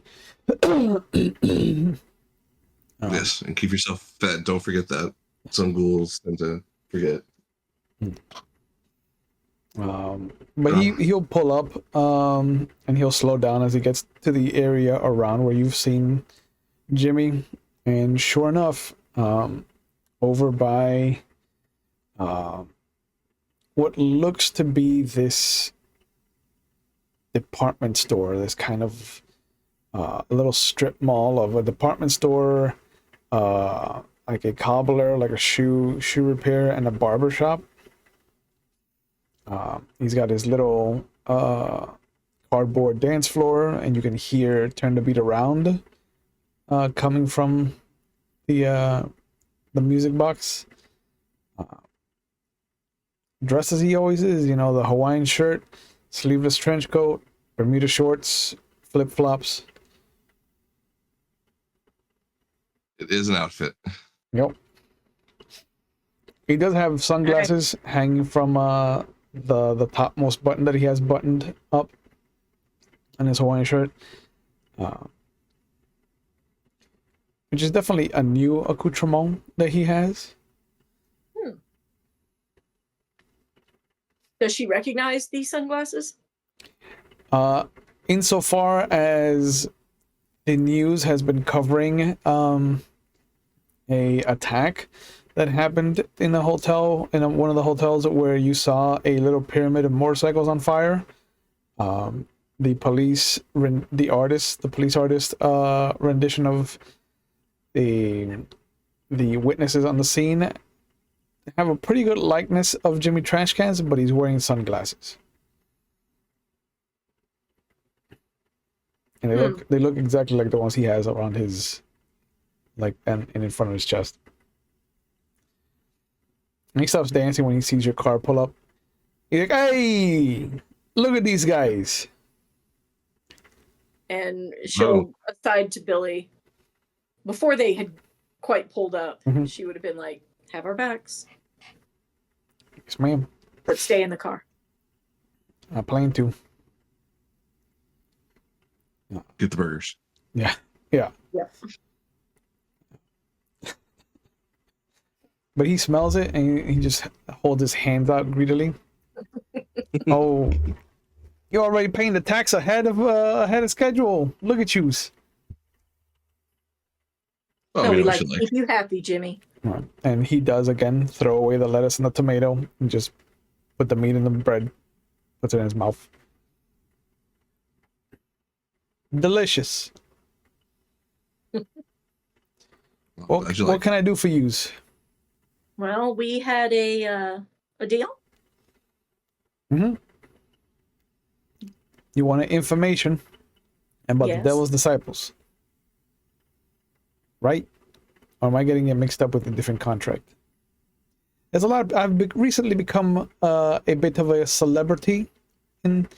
Yes, and keep yourself fed. Don't forget that. Some ghouls tend to forget. But he'll pull up and he'll slow down as he gets to the area around where you've seen Jimmy, and sure enough, over by what looks to be this department store, this kind of a little strip mall of a department store, like a cobbler, like a shoe repair, and a barber shop. He's got his little cardboard dance floor, and you can hear "Turn the Beat Around" coming from the music box. Dressed as he always is, you know, the Hawaiian shirt, sleeveless trench coat, Bermuda shorts, flip flops. It is an outfit. Yep. He does have sunglasses hanging from the topmost button that he has buttoned up on his Hawaiian shirt, which is definitely a new accoutrement that he has. Does she recognize these sunglasses? Insofar as the news has been covering a attack that happened in a hotel, in one of the hotels where you saw a little pyramid of motorcycles on fire. The police artist rendition of the witnesses on the scene have a pretty good likeness of Jimmy Trashcans, but he's wearing sunglasses. And they look exactly like the ones he has around his, like, and in front of his chest. And he stops dancing when he sees your car pull up. He's like, "Hey!" Look at these guys. And she'll aside to Billy. Before they had quite pulled up, she would have been like, "Have our backs." Yes, ma'am. But stay in the car. I plan to. Get the burgers. Yeah. Yeah. Yep. But he smells it and he just holds his hands out greedily. Oh, you're already paying the tax ahead of schedule. Look at you. Oh, No, we we know like what to you keep you happy, Jimmy. Right. And he does again throw away the lettuce and the tomato and just put the meat in the bread. Puts it in his mouth. Delicious. Well, What can I do for yous? Well, we had a deal. You wanted information about the Yes. devil's disciples, right? Or am I getting it mixed up with a different contract? There's a lot. I've recently become a bit of a celebrity in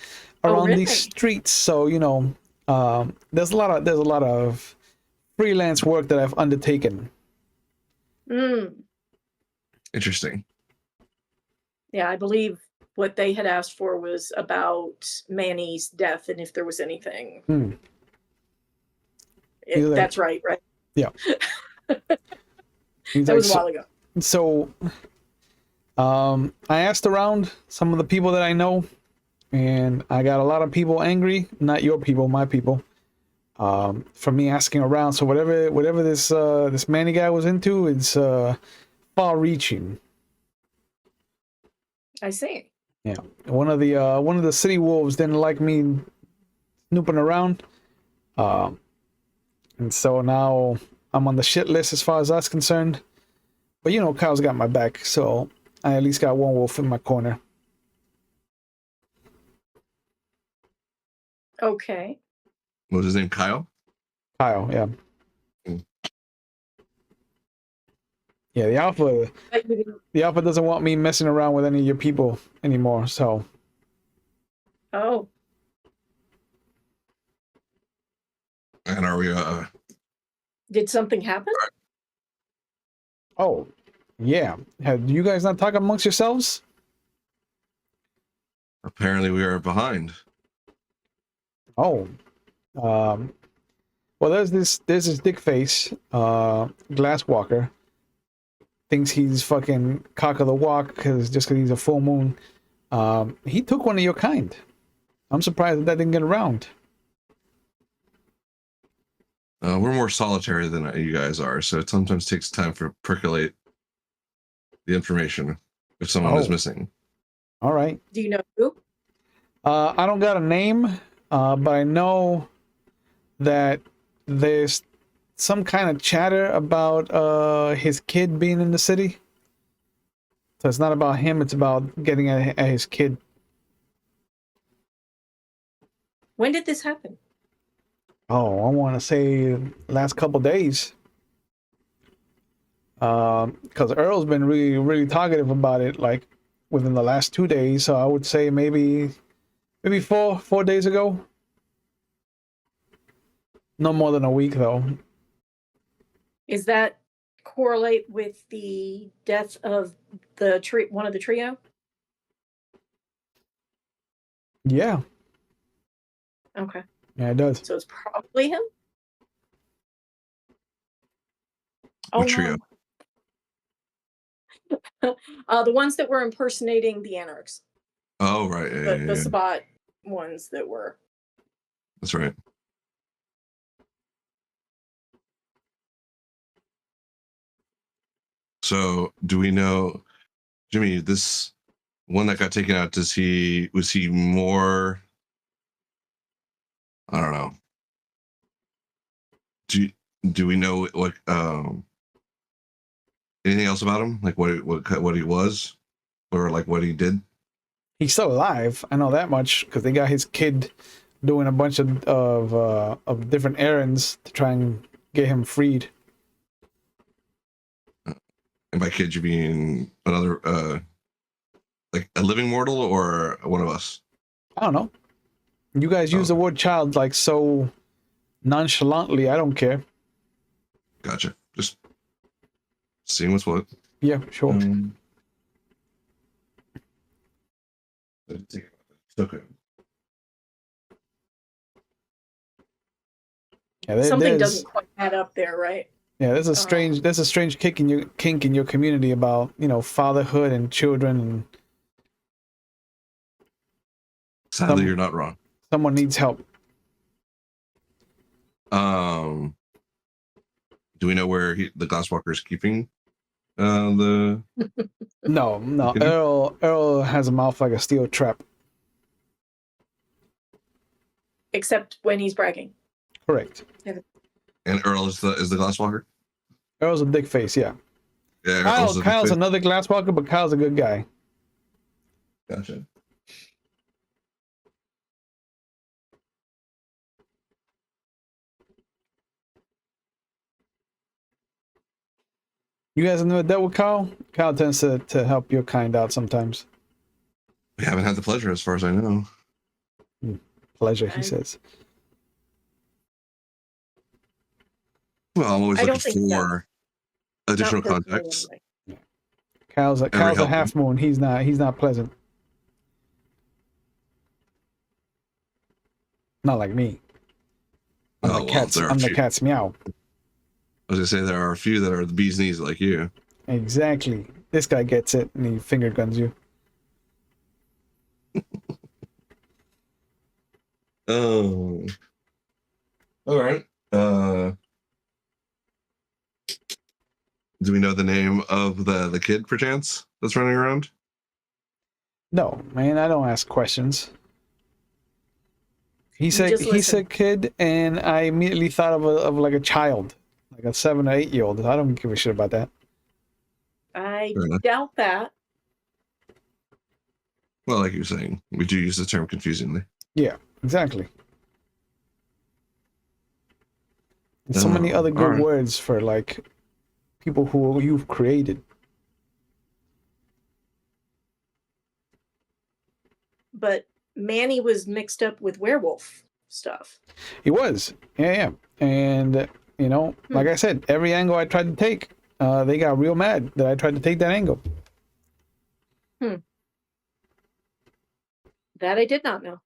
around really? these streets, so you know, there's a lot of freelance work that I've undertaken. Interesting. Yeah, I believe what they had asked for was about Manny's death and if there was anything. That's right? Yeah. That was a while ago. So, I asked around some of the people that I know, and I got a lot of people angry. Not your people, my people. For me asking around. So whatever this Manny guy was into, it's far-reaching. I see. Yeah, one of the city wolves didn't like me snooping around, and so now I'm on the shit list as far as that's concerned. But you know, Kyle's got my back, so I at least got one wolf in my corner. Okay. What was his name? Kyle? Kyle, yeah. Yeah, the alpha doesn't want me messing around with any of your people anymore, so. Oh. And are we Did something happen? Oh, yeah. Have you guys not talk amongst yourselves? apparently we are behind. Oh. Well, there's this dick face, Glasswalker. Thinks he's fucking cock of the walk because he's a full moon. He took one of your kind. I'm surprised that didn't get around. We're more solitary than you guys are, so it sometimes takes time to percolate the information if someone is missing. All right. Do you know who? I don't got a name, but I know that there's some kind of chatter about his kid being in the city. So it's not about him, it's about getting at his kid. When did this happen? Oh, I want to say last couple days. Because Earl's been really, really talkative about it, like within the last 2 days. So I would say maybe 4 days ago. No more than a week, though. Is that correlate with the death of one of the trio? Yeah. Okay. Yeah, it does. So it's probably him? What trio? No. The ones that were impersonating the Anarchs. Oh, right. The Sabat ones that were. That's right. So, do we know, Jimmy, this one that got taken out, was he more, I don't know. Do we know what anything else about him? Like what he was, or like what he did? He's still alive. I know that much because they got his kid doing a bunch of different errands to try and get him freed. And by kid, you mean another like a living mortal or one of us? I don't know. You guys use the word child like so nonchalantly. I don't care. Gotcha. Just seeing what's what. Yeah, sure. Okay. Yeah, Something doesn't quite add up there, right? Yeah, there's a strange kink in your community about, you know, fatherhood and children, and Sadly, you're not wrong. someone needs help. Do we know where the Glasswalker is keeping the? No. Earl has a mouth like a steel trap. Except when he's bragging. Correct. And Earl is the Glasswalker. Earl's a dick face, yeah. Yeah, Kyle's another Glasswalker, but Kyle's a good guy. Gotcha. You guys have never dealt with Kyle? Kyle tends to help your kind out sometimes. We haven't had the pleasure, as far as I know. Pleasure, he says. Well, I'm always looking for additional context. Yeah. Kyle's a half moon. He's not pleasant. Not like me. I'm the cat's meow. I was gonna say there are a few that are the bee's knees like you. Exactly. This guy gets it, and he finger guns you. Oh. All right. Do we know the name of the kid, perchance, that's running around? No, man, I don't ask questions. He said kid, and I immediately thought of like a child, like a 7 or 8 year old. I don't give a shit about that. I doubt that. Well, like you're saying, we do use the term confusingly. Yeah, exactly. And so many other good words for like people who you've created. But Manny was mixed up with werewolf stuff. He was, yeah. And you know, like I said, every angle I tried to take, they got real mad that I tried to take that angle. That I did not know.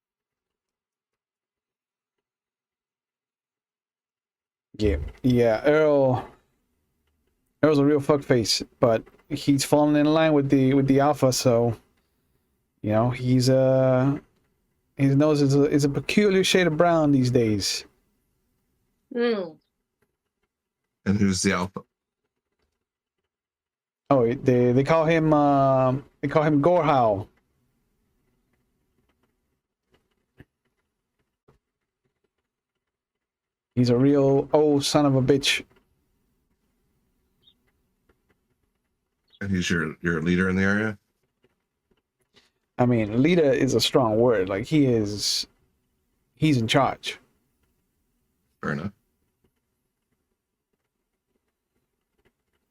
Yeah. Earl's a real fuckface, but he's falling in line with the alpha, so you know his nose is a peculiar shade of brown these days. And who's the alpha? Oh, they call him Gorehowl. He's a real old son of a bitch. And he's your leader in the area? I mean, leader is a strong word. Like he's in charge. Fair enough.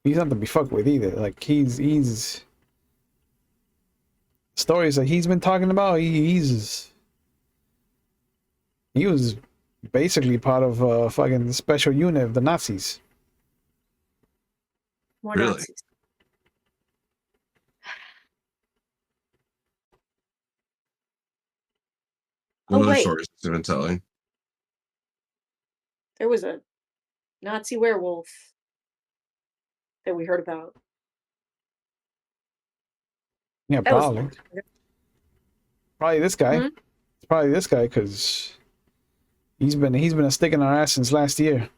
He's not to be fucked with either. Like he's stories that he's been talking about. He was basically part of a fucking special unit of the Nazis. More really? Nazis. What other stories has he been telling? There was a Nazi werewolf that we heard about. Yeah, probably. Probably this guy. It's probably this guy because he's been a stick in our ass since last year.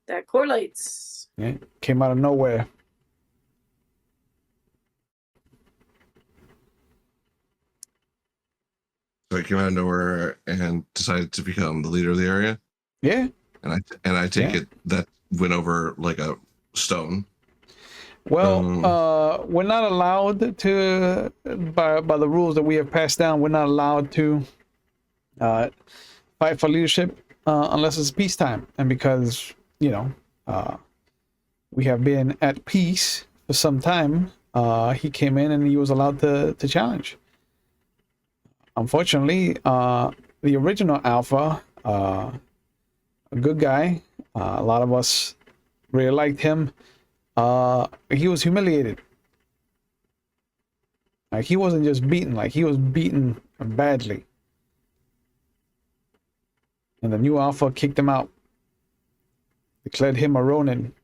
That correlates. Yeah, came out of nowhere. So he came out of nowhere and decided to become the leader of the area. Yeah. And I take it that went over like a stone. Well, we're not allowed to, by the rules that we have passed down, we're not allowed to fight for leadership unless it's peacetime. And because, you know, we have been at peace for some time, he came in and he was allowed to challenge. Unfortunately, the original alpha, a good guy, a lot of us really liked him. He was humiliated. Like, he wasn't just beaten, like he was beaten badly. And the new alpha kicked him out, declared him a Ronin.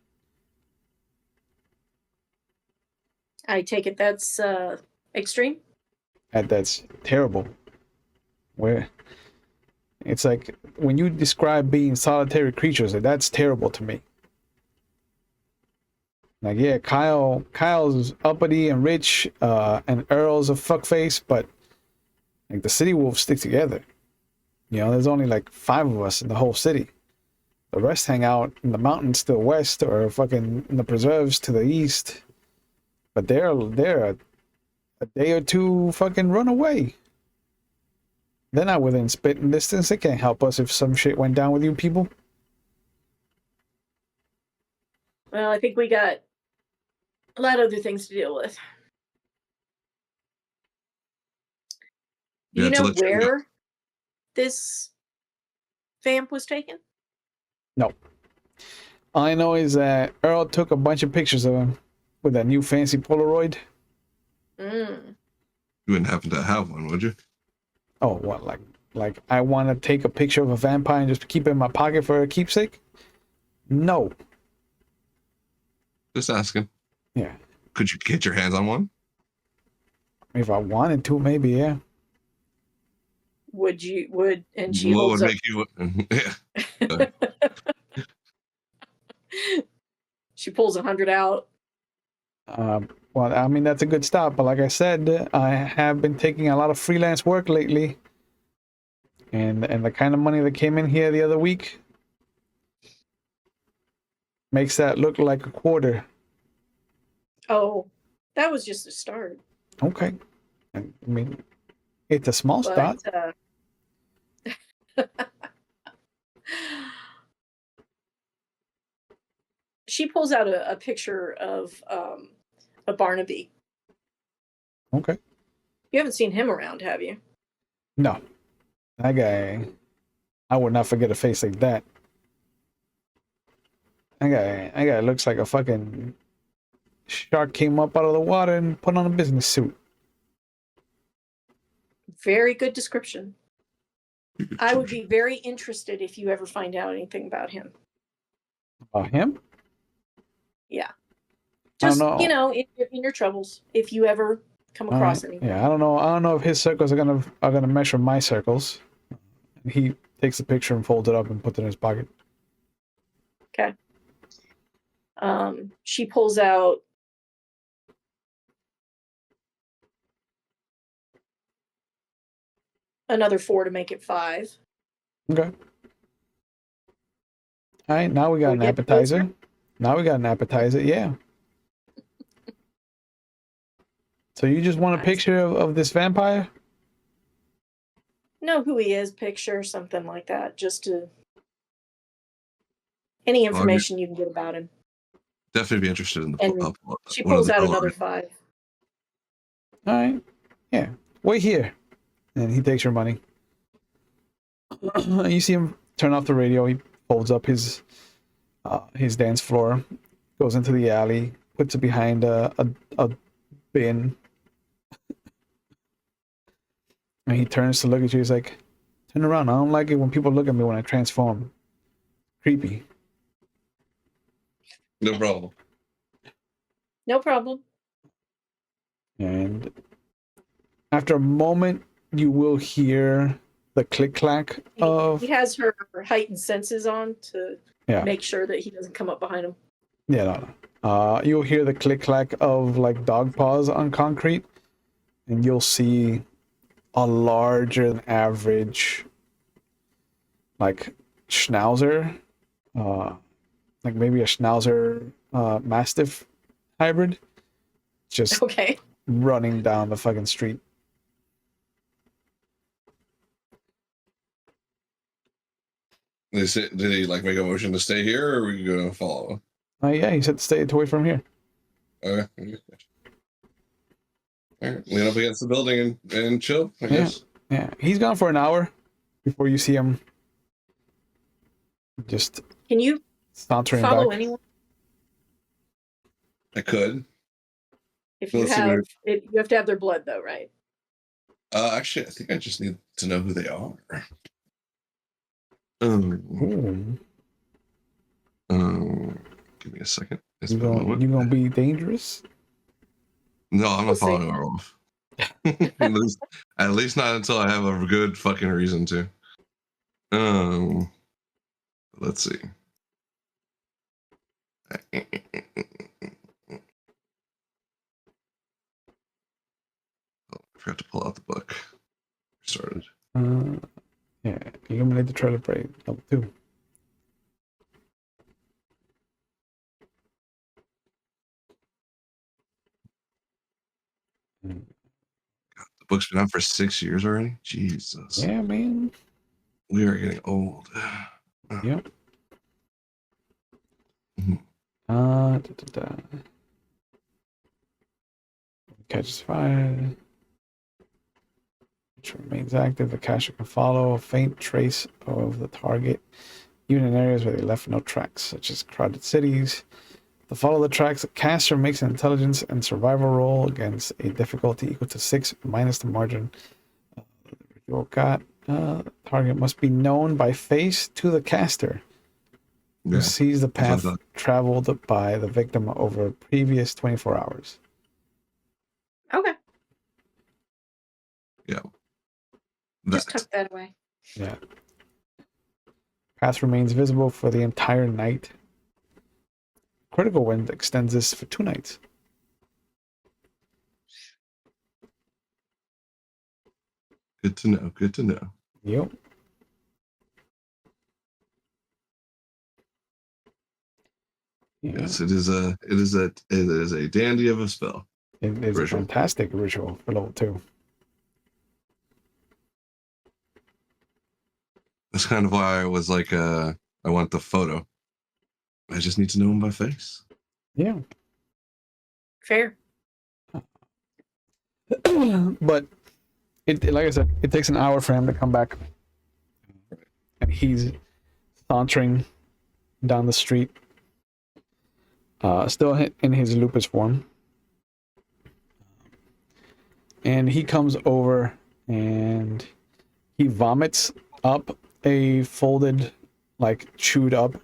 I take it that's extreme. That's terrible. Where it's like when you describe being solitary creatures, that's terrible to me. Like, yeah, Kyle's uppity and rich, and Earl's a fuckface, but like the city wolves stick together. You know, there's only like 5 of us in the whole city. The rest hang out in the mountains to the west or fucking in the preserves to the east. But they're a day or two fucking run away. They're not within spitting distance. They can't help us if some shit went down with you people. Well, I think we got a lot of other things to deal with. Do Yeah, you to know let you know. where this vamp was taken? No. All I know is that Earl took a bunch of pictures of him with that new fancy Polaroid. Mm. You wouldn't happen to have one, would you? Oh, what, like I want to take a picture of a vampire and just keep it in my pocket for a keepsake? No. Just asking. Yeah. Could you get your hands on one? If I wanted to, maybe, yeah. Would and she What holds would up. make you? Yeah. She pulls 100 out. Well, I mean, that's a good start, but like I said, I have been taking a lot of freelance work lately. And the kind of money that came in here the other week makes that look like a quarter. Oh, that was just a start. Okay. I mean, it's a small start. She pulls out a picture of a Barnaby. Okay. You haven't seen him around, have you? No. That guy, I would not forget a face like that. That guy looks like a fucking shark came up out of the water and put on a business suit. Very good description. I would be very interested if you ever find out anything about him. About him? Yeah. I don't Just, know. in your troubles, if you ever come across anything. Yeah, I don't know if his circles are gonna mesh with my circles. He takes the picture and folds it up and puts it in his pocket. Okay. She pulls out another 4 to make it 5. Okay. All right, now we got an appetizer. Now we got an appetizer, yeah. So you just want a picture of this vampire? Know who he is, picture, something like that, just to any information you can get about him. Definitely be interested in the And she pulls out another 5. All right, yeah. Wait here, and he takes your money. You see him turn off the radio. He folds up his dance floor, goes into the alley, puts it behind a bin, and he turns to look at you. He's like, "Turn around. I don't like it when people look at me when I transform. Creepy." No problem. No problem. And after a moment, you will hear the click clack of. He has her heightened senses on to make sure that he doesn't come up behind him. Yeah, no. You'll hear the click clack of like dog paws on concrete, and you'll see a larger than average, like schnauzer, like maybe a schnauzer mastiff hybrid, just running down the fucking street. Did he like make a motion to stay here, or are we gonna follow? Yeah, he said to stay away from here. Okay. lean up against the building and chill, I guess. Yeah, he's gone for an hour before you see him just Can you sauntering follow back. anyone? I could. If you Let's see have, you have to have their blood, though, right? Actually, I think I just need to know who they are. Ooh. Give me a second. You gonna be dangerous? No, I'm We'll not see. following her off. at least not until I have a good fucking reason to. Let's see. Oh, I forgot to pull out the book. Started. Yeah, illuminate the trailer parade level 2. God, the book's been out for 6 years already. Jesus. Yeah, man. We are getting old. Yep. Catches fire. Which remains active. The caster can follow a faint trace of the target, even in areas where they left no tracks, such as crowded cities. To follow the tracks, the caster makes an intelligence and survival roll against a difficulty equal to 6 minus the margin. Target must be known by face to the caster, who sees the path traveled by the victim over previous 24 hours. Okay. Yeah. Just tuck that away. Yeah. Path remains visible for the entire night. Critical wind extends this for 2 nights. Good to know. Good to know. Yep. Yeah. Yes, it is a dandy of a spell. It is ritual. A fantastic ritual for level 2. That's kind of why I was like, I want the photo. I just need to know him by face. Yeah. Fair. But it like I said, it takes an hour for him to come back. And he's sauntering down the street. Still in his lupus form. And he comes over and he vomits up a folded, like chewed up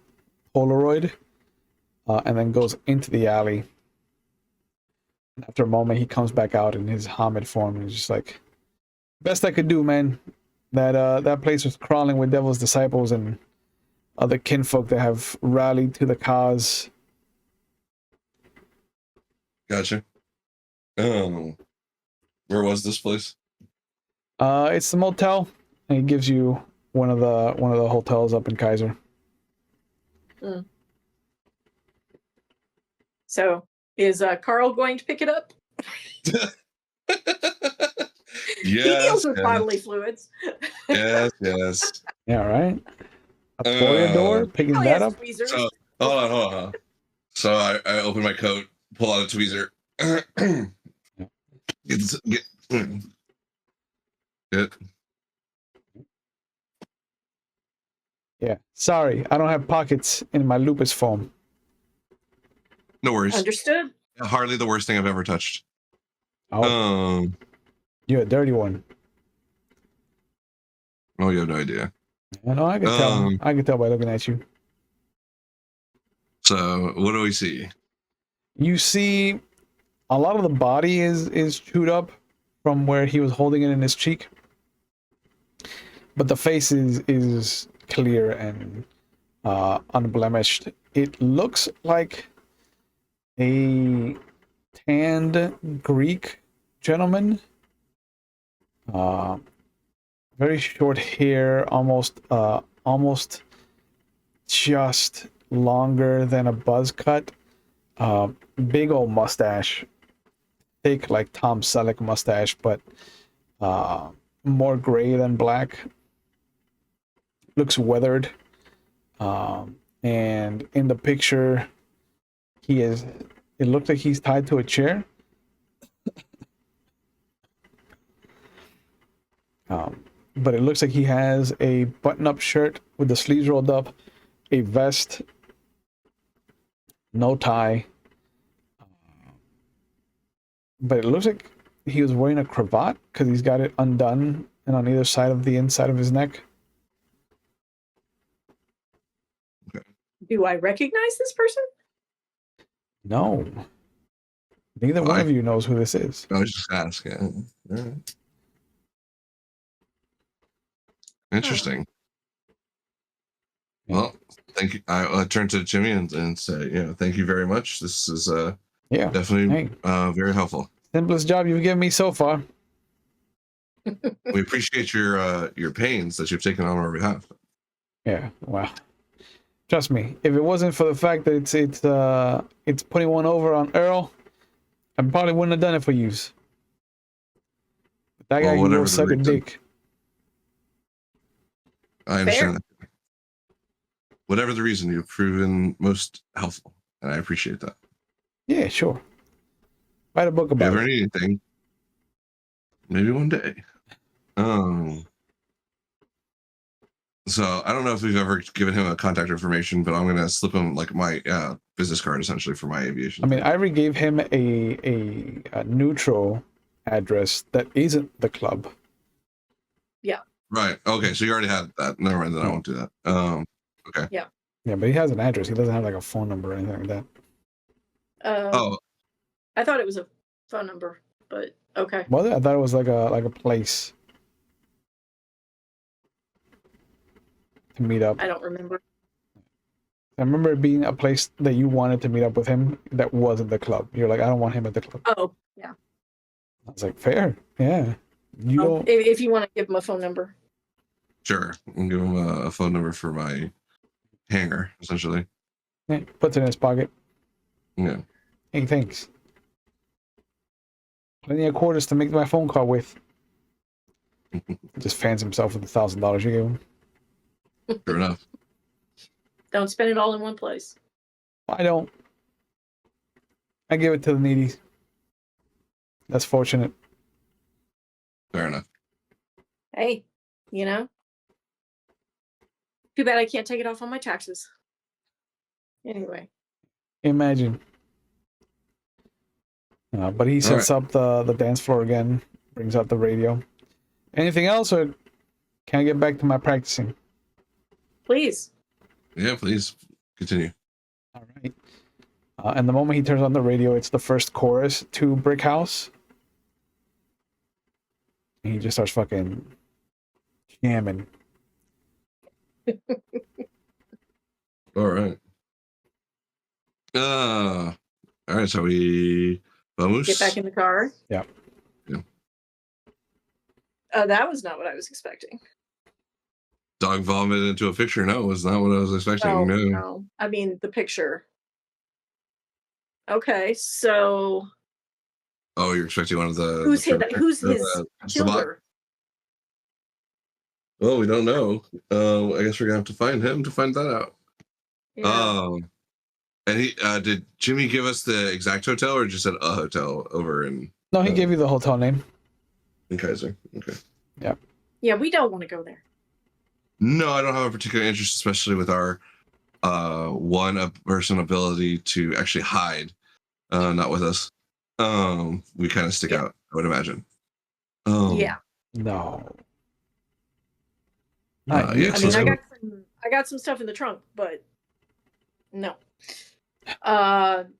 Polaroid, and then goes into the alley. And after a moment, he comes back out in his Hamid form and he's just like, "Best I could do, man. That place was crawling with devil's disciples and other kinfolk that have rallied to the cause." Gotcha. Where was this place? It's the motel, and he gives you one of the hotels up in Kaiser. Mm. So, is Karl going to pick it up? Yes, he deals with bodily fluids. Yes. Yeah, right. A Toreador picking that up. So, hold on. So I open my coat, pull out a tweezer. Get. Yeah. Sorry, I don't have pockets in my lupus foam. No worries. Understood. Hardly the worst thing I've ever touched. Oh. You're a dirty one. Oh, you have no idea. I know. I can tell. I can tell by looking at you. So, what do we see? You see, a lot of the body is chewed up from where he was holding it in his cheek, but the face is clear and unblemished. It looks like a tanned Greek gentleman. Very short hair, almost just longer than a buzz cut. Big old mustache, thick like Tom Selleck mustache, but more gray than black. Looks weathered. And in the picture, it looks like he's tied to a chair. But it looks like he has a button-up shirt with the sleeves rolled up, a vest, no tie. But it looks like he was wearing a cravat because he's got it undone and on either side of the inside of his neck. Do I recognize this person? No. Neither one of you knows who this is. I was just asking. All right. Interesting. Well, thank you. I turn to Jimmy and say, thank you very much. This is definitely very helpful. Simplest job you've given me so far. We appreciate your pains that you've taken on our behalf. Yeah, wow. Trust me, if it wasn't for the fact that it's putting one over on Earl, I probably wouldn't have done it for you. That guy can go suck a dick. I understand that. Whatever the reason, you've proven most helpful, and I appreciate that. Yeah, sure. Write a book about it. If you ever need anything, maybe one day. So I don't know if we've ever given him a contact information, but I'm gonna slip him like my business card essentially for my aviation. I mean, I already gave him a neutral address that isn't the club. Yeah. Right. Okay. So you already had that. Never mind. Then I won't do that. Okay. Yeah. Yeah, but he has an address. He doesn't have like a phone number or anything like that. I thought it was a phone number, but okay. Was it? I thought it was like a place to meet up. I don't remember. I remember it being a place that you wanted to meet up with him that wasn't the club. You're like, I don't want him at the club. Oh, yeah. I was like, fair. Yeah. You don't... If you want to give him a phone number. Sure. I'll give him a phone number for my hangar, essentially. Yeah, puts it in his pocket. Yeah. Hey, thanks. Plenty of quarters to make my phone call with. Just fans himself with $1,000 you gave him. Sure enough. Don't spend it all in one place. I don't. I give it to the needy. That's fortunate. Fair enough. Hey, too bad I can't take it off on my taxes. Anyway. Imagine. But he sets up the dance floor again, brings out the radio. Anything else, or can I get back to my practicing? Please. Yeah, please continue. All right. And the moment he turns on the radio, it's the first chorus to Brick House. And he just starts fucking jamming. All right. All right. So we get back in the car. Yeah. That was not what I was expecting. Dog vomit into a picture? No, was not what I was expecting. No. I mean the picture. Okay, so. Oh, you're expecting one of the. Who's his killer? Well, we don't know. I guess we're gonna have to find him to find that out. Yeah. And he did Jimmy give us the exact hotel or just said a hotel over in? No, he gave you the hotel name. In Kaiser. Okay. Yeah. Yeah, we don't want to go there. No, I don't have a particular interest, especially with our person ability to actually hide. Not with us. We kind of stick out, I would imagine. Yeah. No. I mean, I got some stuff in the trunk, but no.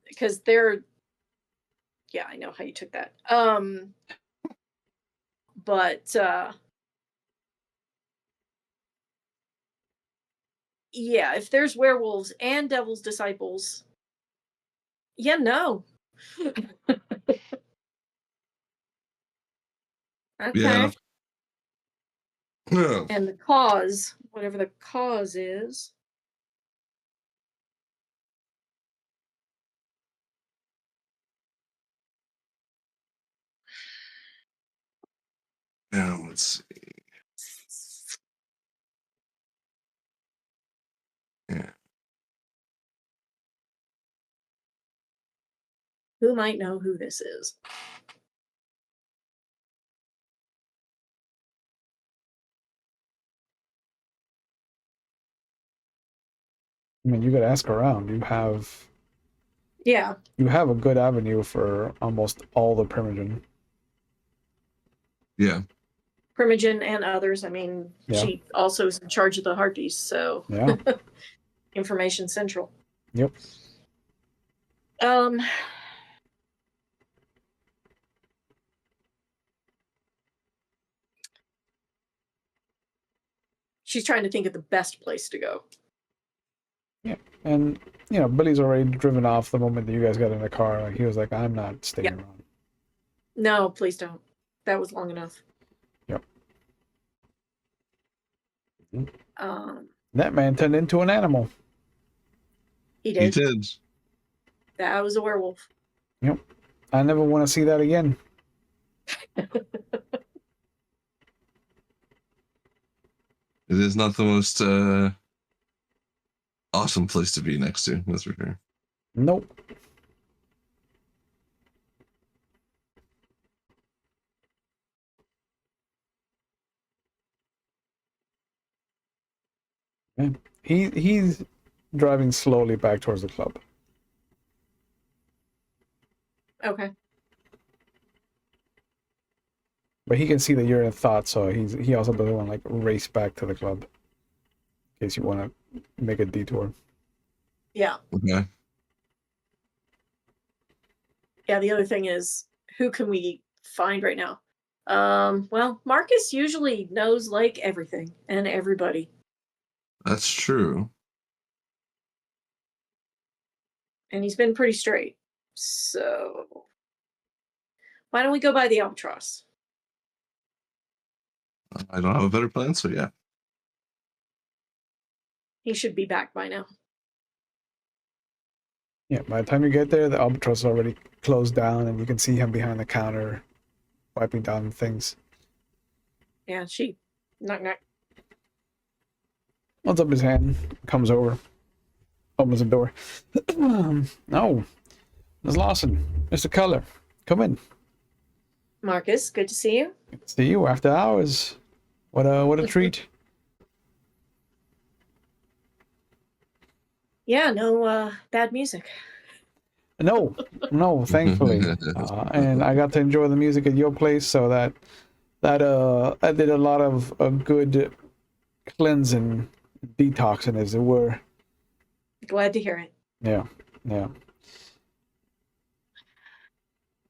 Because they're. Yeah, I know how you took that. But yeah, if there's werewolves and devil's disciples, yeah, no. Okay. Yeah. And the cause, whatever the cause is. Now let's see. Yeah. Who might know who this is? I mean, you could ask around. Yeah, You have a good avenue for almost all the Primogen. Yeah. Primogen and others. I mean, Yeah. she also is in charge of the Harpies, so Yeah. information central. Yep. Um, she's trying to think of the best place to go. Yeah. And Billy's already driven off the moment that you guys got in the car. Like he was like, I'm not staying around. No, please don't. That was long enough. Yep. That man turned into an animal. He He did. did. That was a werewolf. Yep. I never want to see that again. It is not the most awesome place to be next to, that's for sure. Nope. Man, he's driving slowly back towards the club. Okay. But he can see that you're in thought, so he also doesn't want to like race back to the club in case you want to make a detour. Yeah. Okay. Yeah, the other thing is, who can we find right now? Well, Marcus usually knows like everything and everybody. That's true. And he's been pretty straight. So why don't we go by the Albatross? I don't have a better plan, so yeah. He should be back by now. Yeah, by the time you get there, the Albatross is already closed down, and you can see him behind the counter, wiping down things. Yeah, she knock knock. Holds up his hand, comes over, opens the door. No, Miss Lawson, Mr. Keller, come in. Marcus, good to see you. See you after hours. What a treat. Yeah, no bad music. No, thankfully, and I got to enjoy the music at your place, so that I did a lot of good cleansing, detoxing, as it were. Glad to hear it. Yeah.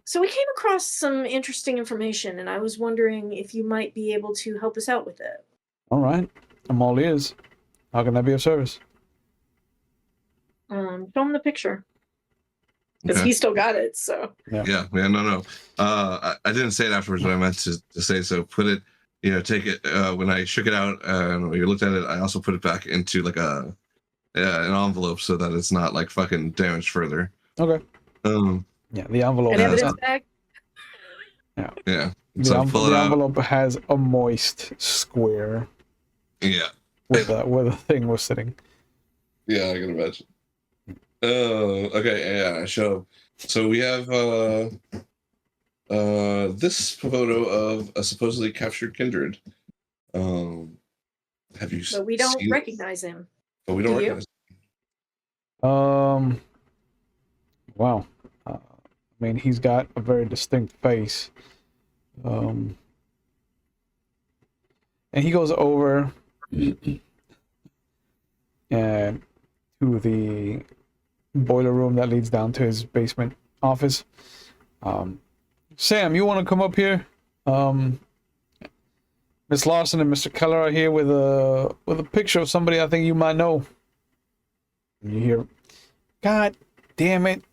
So we came across some interesting information, and I was wondering if you might be able to help us out with it. All right, I'm all ears. How can I be of service? Show him the picture. Because Okay. he still got it, so. Yeah, no. I didn't say it afterwards, but I meant to say so. Put it, take it. When I shook it out and when you looked at it, I also put it back into like an envelope so that it's not like fucking damaged further. Okay. Yeah, the envelope. An evidence bag? Yeah. The, So the envelope has a moist square. Yeah. Where the thing was sitting. Yeah, I can imagine. Okay, yeah, so we have this photo of a supposedly captured kindred. Have you But we don't seen recognize him. But we don't Do you? recognize Wow. I mean, he's got a very distinct face. And he goes over and to the boiler room that leads down to his basement office. Sam, you want to come up here? Miss Larson and Mr. Keller are here with a picture of somebody I think you might know. And you hear, God damn it.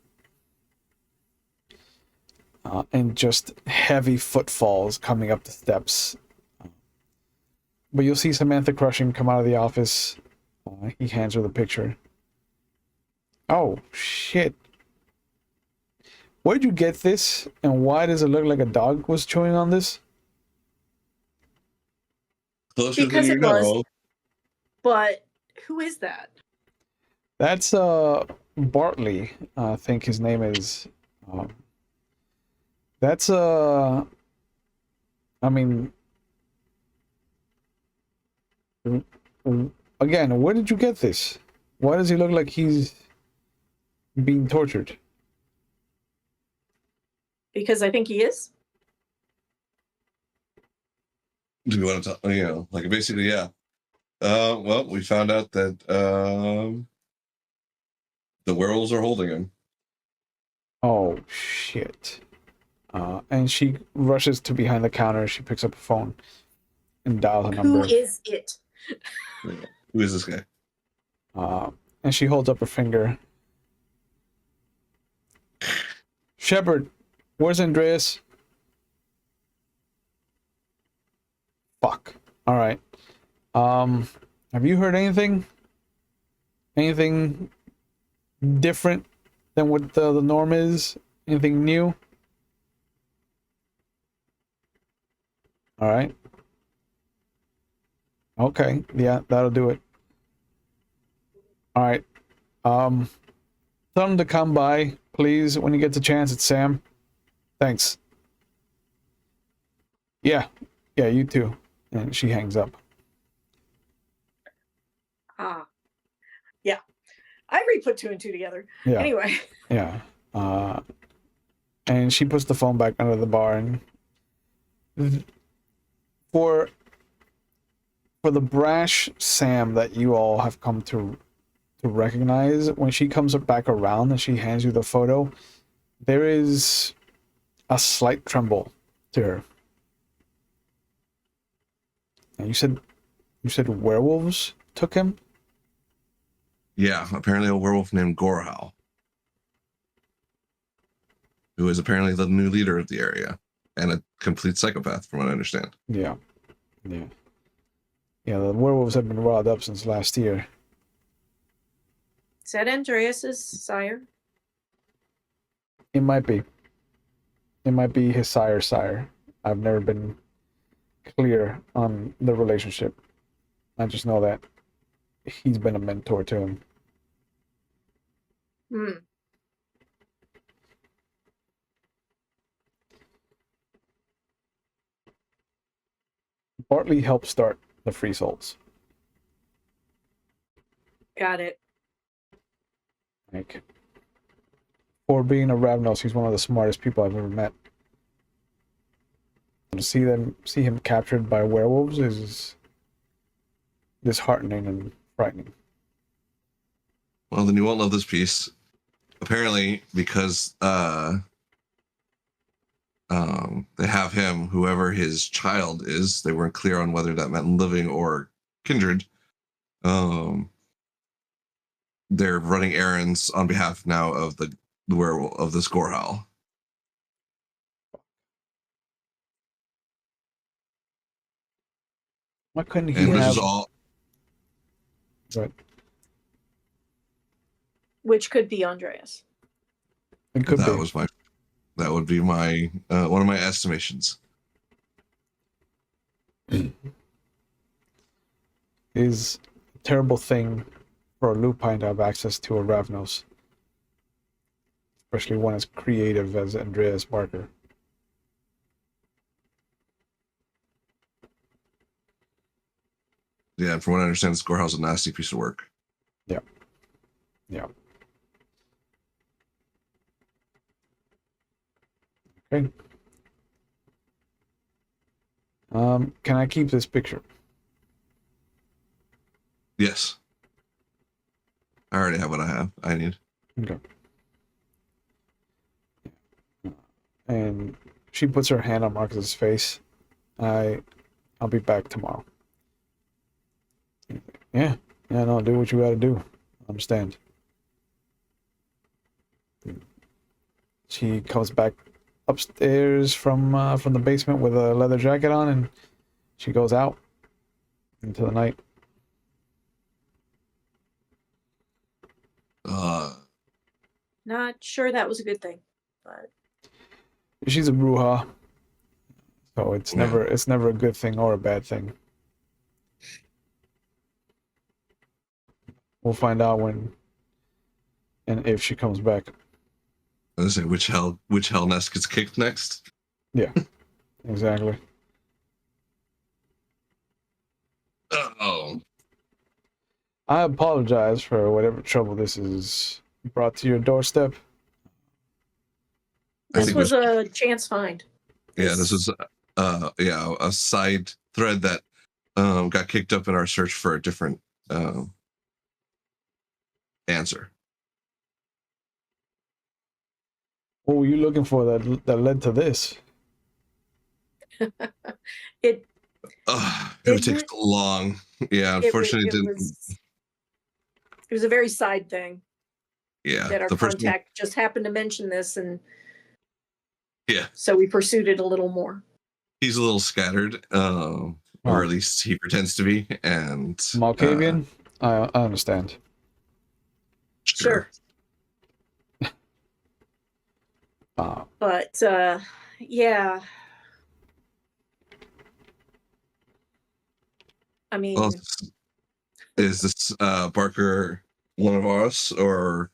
And just heavy footfalls coming up the steps. But you'll see Samantha Crushing come out of the office. He hands her the picture. Oh, shit. Where'd you get this? And why does it look like a dog was chewing on this? Closer Because than it you was. know. But who is that? That's Bartley, I think his name is. That's I mean, again, where did you get this? Why does he look like he's being tortured? Because I think he is. Do you want to talk? Like basically, yeah. Well, we found out that the werewolves are holding him. Oh, shit. And she rushes to behind the counter. She picks up a phone and dials a Who number. is it? Who is this guy? And she holds up her finger. Shepard, where's Andreas? Fuck. All right. Have you heard anything? Anything different than what the norm is? Anything new? All right. Okay. Yeah, that'll do it. All right. Tell him to come by, please, when you get the chance. It's Sam. Thanks. Yeah. Yeah, you too. And she hangs up. Ah, yeah. I re-put 2 and 2 together. Yeah. Anyway. Yeah. And she puts the phone back under the bar, and for the brash Sam that you all have come to recognize, when she comes back around and she hands you the photo, there is a slight tremble to her. And you said werewolves took him? Yeah, apparently a werewolf named Gorhal, who is apparently the new leader of the area and a complete psychopath, from what I understand. Yeah. Yeah. Yeah, the werewolves have been riled up since last year. Is that Andreas's sire? It might be. It might be his sire's sire. I've never been clear on the relationship. I just know that he's been a mentor to him. Hmm. Bartley helped start the Free Souls. Got it. Like, for being a Ravnos, he's one of the smartest people I've ever met. To see him captured by werewolves is disheartening and frightening. Well, then you won't love this piece. Apparently, because they have him, whoever his child is, they weren't clear on whether that meant living or kindred. They're running errands on behalf now of the werewolf of the Scorehowl. Why couldn't he And this have? is all. But Which could be Andreas. it could That be. was my. That would be my one of my estimations. Is a terrible thing for a Lupine to have access to a Ravnos, especially one as creative as Andreas Barker. Yeah, and from what I understand, the Scorehouse is a nasty piece of work. Yeah. Yeah. Okay. Can I keep this picture? Yes. I already have what I need. Okay. And she puts her hand on Marcus's face. I'll be back tomorrow. Yeah. Yeah, no, do what you gotta do. Understand. She comes back upstairs from the basement with a leather jacket on, and she goes out into the night. Not sure that was a good thing, but She's a bruja, so it's never a good thing or a bad thing. We'll find out when and if she comes back. I was gonna say which hell nest gets kicked next. Yeah, exactly. Oh. I apologize for whatever trouble this is brought to your doorstep. I This think was a chance find. this was a side thread that got kicked up in our search for a different answer. What were you looking for that led to this? It It would take so long. Yeah, unfortunately, it was a very side thing. Yeah, That our the person. contact just happened to mention this, and Yeah, so we pursued it a little more. he's a little scattered, or at least he pretends to be. And Malkavian, I understand. Sure. But yeah, I mean, well, is this Barker one of us, or?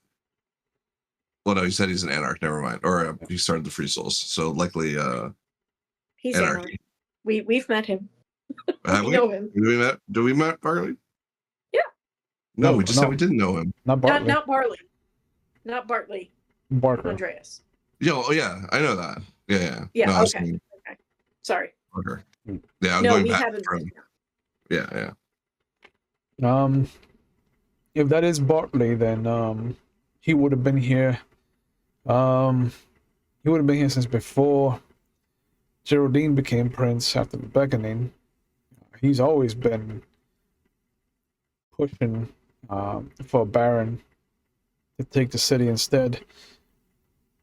Well, no, he said he's an anarch. Never mind. Or he started the Free Souls, so likely he's anarchy. We've met him. Have we? Know him. Do we met Barley? Yeah. No, we just said we didn't know him. Not Bartley. Not Barley. Not Bartley. Barker. Andreas. Oh yeah, I know that. Yeah. Yeah. No, Okay. Sorry. Barker. Yeah, I'm No, going we back. haven't. Yeah. If that is Bartley, then he would have been here. He would have been here since before Geraldine became prince after the beckoning. He's always been pushing for a baron to take the city instead.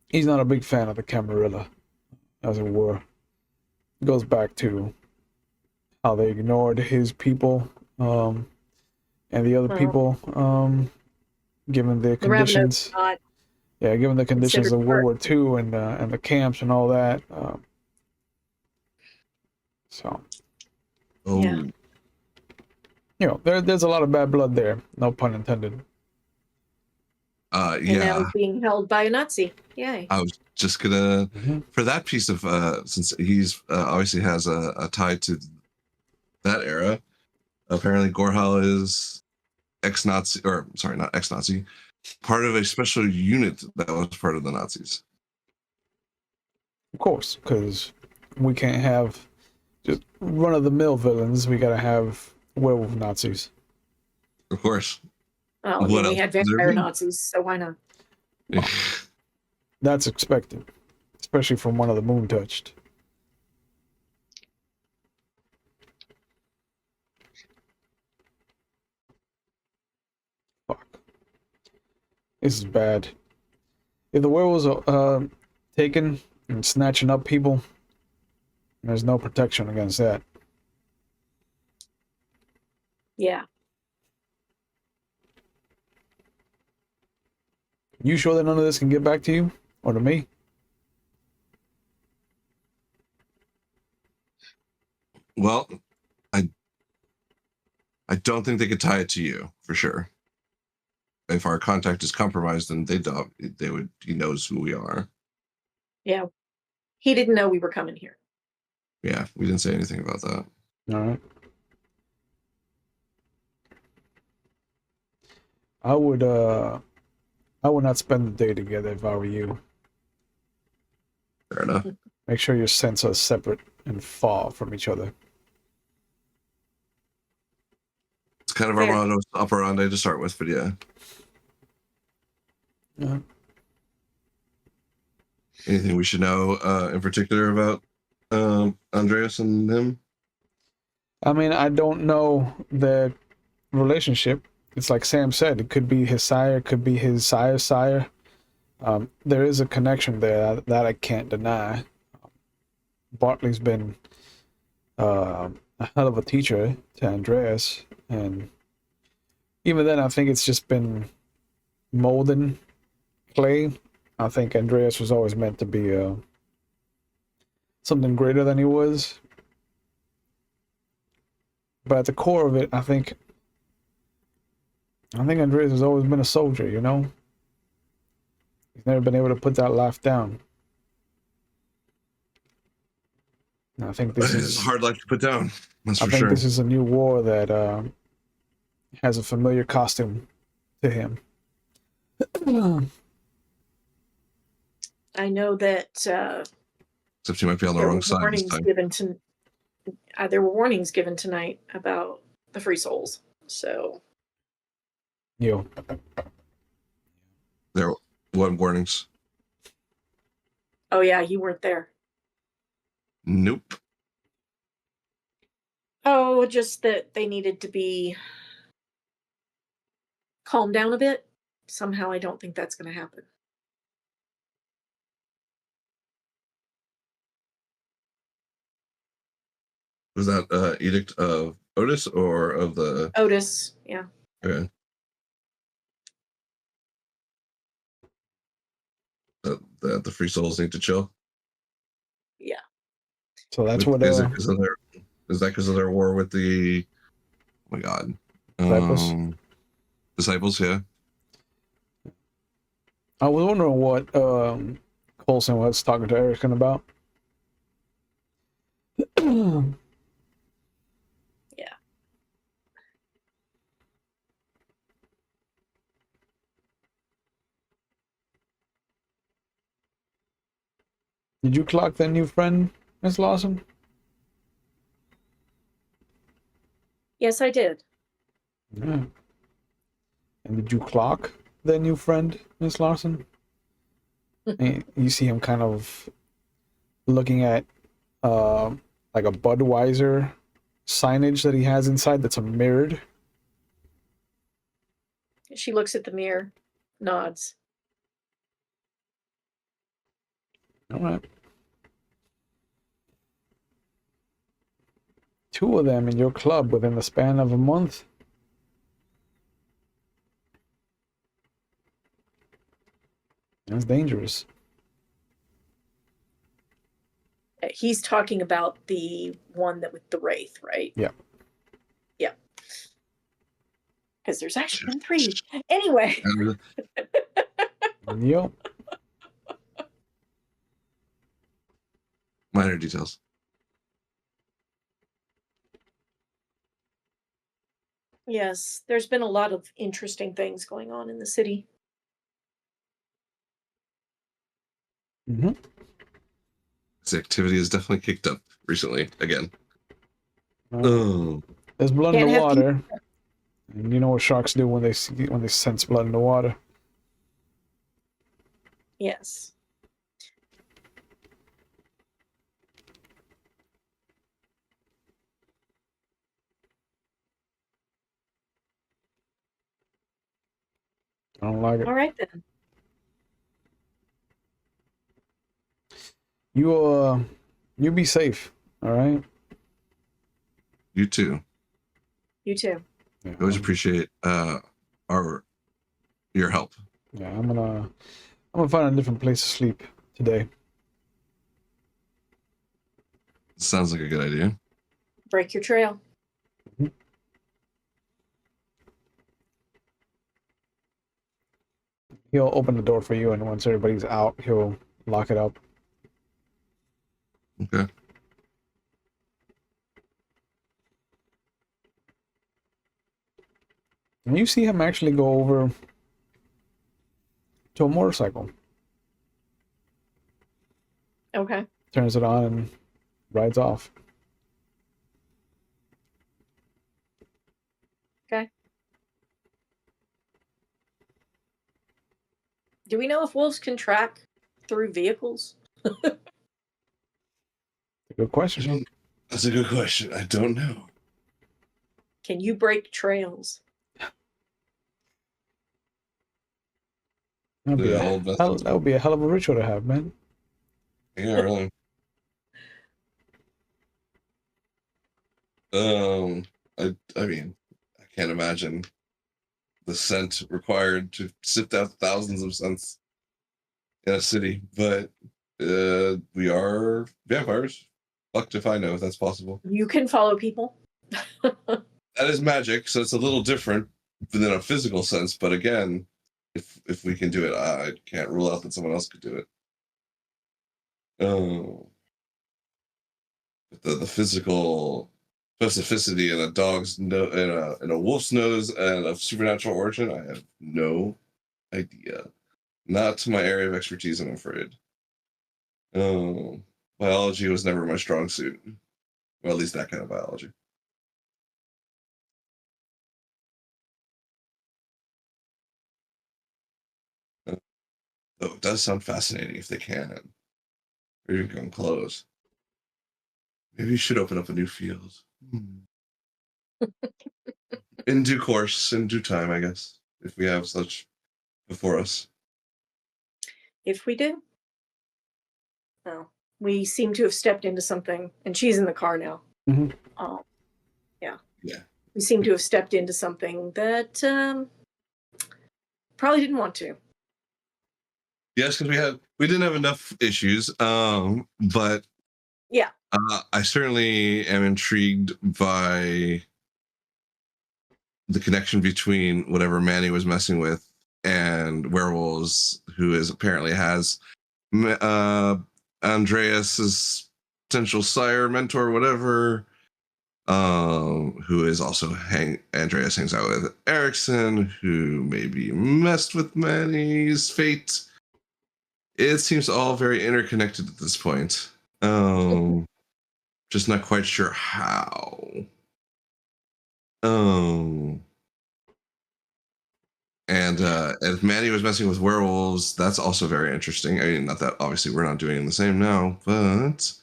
He's not a big fan of the Camarilla, as it were. It goes back to how they ignored his people and the other people, given the conditions. Given the conditions of World War II and the camps and all that. Yeah. There's a lot of bad blood there. No pun intended. And now he's being held by a Nazi. Yay. I was just gonna for that piece of since he's obviously has a tie to that era. Apparently, Gorhal is ex-Nazi, or sorry, not ex-Nazi, part of a special unit that was part of the Nazis. Of course, because we can't have just run-of-the-mill villains. We gotta have werewolf Nazis. Of course. Oh, we had vampire Nazis, so why not? Well, that's expected, especially from one of the Moon Touched. Fuck. This is bad. If the werewolves are taken and snatching up people, there's no protection against that. Yeah. You sure that none of this can get back to you or to me? Well, I don't think they could tie it to you for sure. If our contact is compromised, then they would. He knows who we are. Yeah. He didn't know we were coming here. Yeah, we didn't say anything about that. All right. I would not spend the day together if I were you. Fair enough. Make sure your scents are separate and far from each other. It's kind of our modus operandi to start with, but yeah. Yeah. Anything we should know in particular about Andreas and him? I mean, I don't know the relationship. It's like Sam said, it could be his sire, it could be his sire's sire. There is a connection there that I can't deny. Bartley's been a hell of a teacher to Andreas, and even then, I think it's just been molding clay. I think Andreas was always meant to be something greater than he was. But at the core of it, I think Andreas has always been a soldier, you know? He's never been able to put that life down. And I think this is a hard life to put down. That's for sure. I think this is a new war that has a familiar costume to him. I know that Except you might be on the there wrong were side this warnings time. given to there were warnings given tonight about the free souls. So Yo, There, what warnings? oh yeah, you weren't there. Nope. Oh, just that they needed to be calmed down a bit. Somehow I don't think that's going to happen. Was that edict of Otis or of the? Otis, yeah. Okay. That the free souls need to chill. Yeah. so that's what Is it because of their? Is that because of their war with the? Oh my God. Disciples? Disciples, yeah. I was wondering what Coulson was talking to Erickson about. Yeah. Did you clock that new friend, Miss Lawson? Yes, I did. Yeah. And did you clock that new friend, Miss Lawson? And you see him kind of looking at like a Budweiser signage that he has inside that's a mirrored. She looks at the mirror, nods. All right. Two of them in your club within the span of a month. That's dangerous. He's talking about the one that with the wraith, right? Yeah. Yeah. Because there's actually been 3. Anyway. Yep. Minor details. Yes, there's been a lot of interesting things going on in the city. Mm-hmm. This activity has definitely kicked up recently again. There's blood in Can't the have water, and you know what sharks do when they sense blood in the water. Yes. I don't like it. All right then. You be safe. All right. You too. You too. Yeah, I always appreciate your help. yeah, I'm gonna find a different place to sleep today. Sounds like a good idea. Break your trail. He'll open the door for you, and once everybody's out, he'll lock it up. Okay. And you see him actually go over to a motorcycle, Okay. turns it on, and rides off. Okay. Do we know if wolves can track through vehicles? Good question. That's a good question. I don't know. Can you break trails? That would be a hell of a ritual to have, man. Yeah, really. I mean, I can't imagine the scent required to sift out thousands of scents in a city, but we are vampires. Fucked if I know if that's possible. You can follow people. That is magic, so it's a little different than a physical sense. But again, if we can do it, I can't rule out that someone else could do it. Oh, the physical specificity in a dog's in a wolf's nose and of supernatural origin, I have no idea. Not to my area of expertise, I'm afraid. Oh, biology was never my strong suit. Well, at least that kind of biology. Though it does sound fascinating if they can. Or you can come close. Maybe you should open up a new field. In due course, in due time, I guess, if we have such before us. If we do. No. We seem to have stepped into something, and she's in the car now. Mhm. Yeah. Yeah. We seem to have stepped into something that probably didn't want to. Yes, because we didn't have enough issues. But Yeah. I certainly am intrigued by the connection between whatever Manny was messing with and werewolves, who is apparently has Andreas's potential sire, mentor, whatever. Who is also Andreas hangs out with Erickson, who maybe messed with Manny's fate. It seems all very interconnected at this point. Just not quite sure how. And if Manny was messing with werewolves, that's also very interesting. I mean, not that obviously we're not doing the same now, but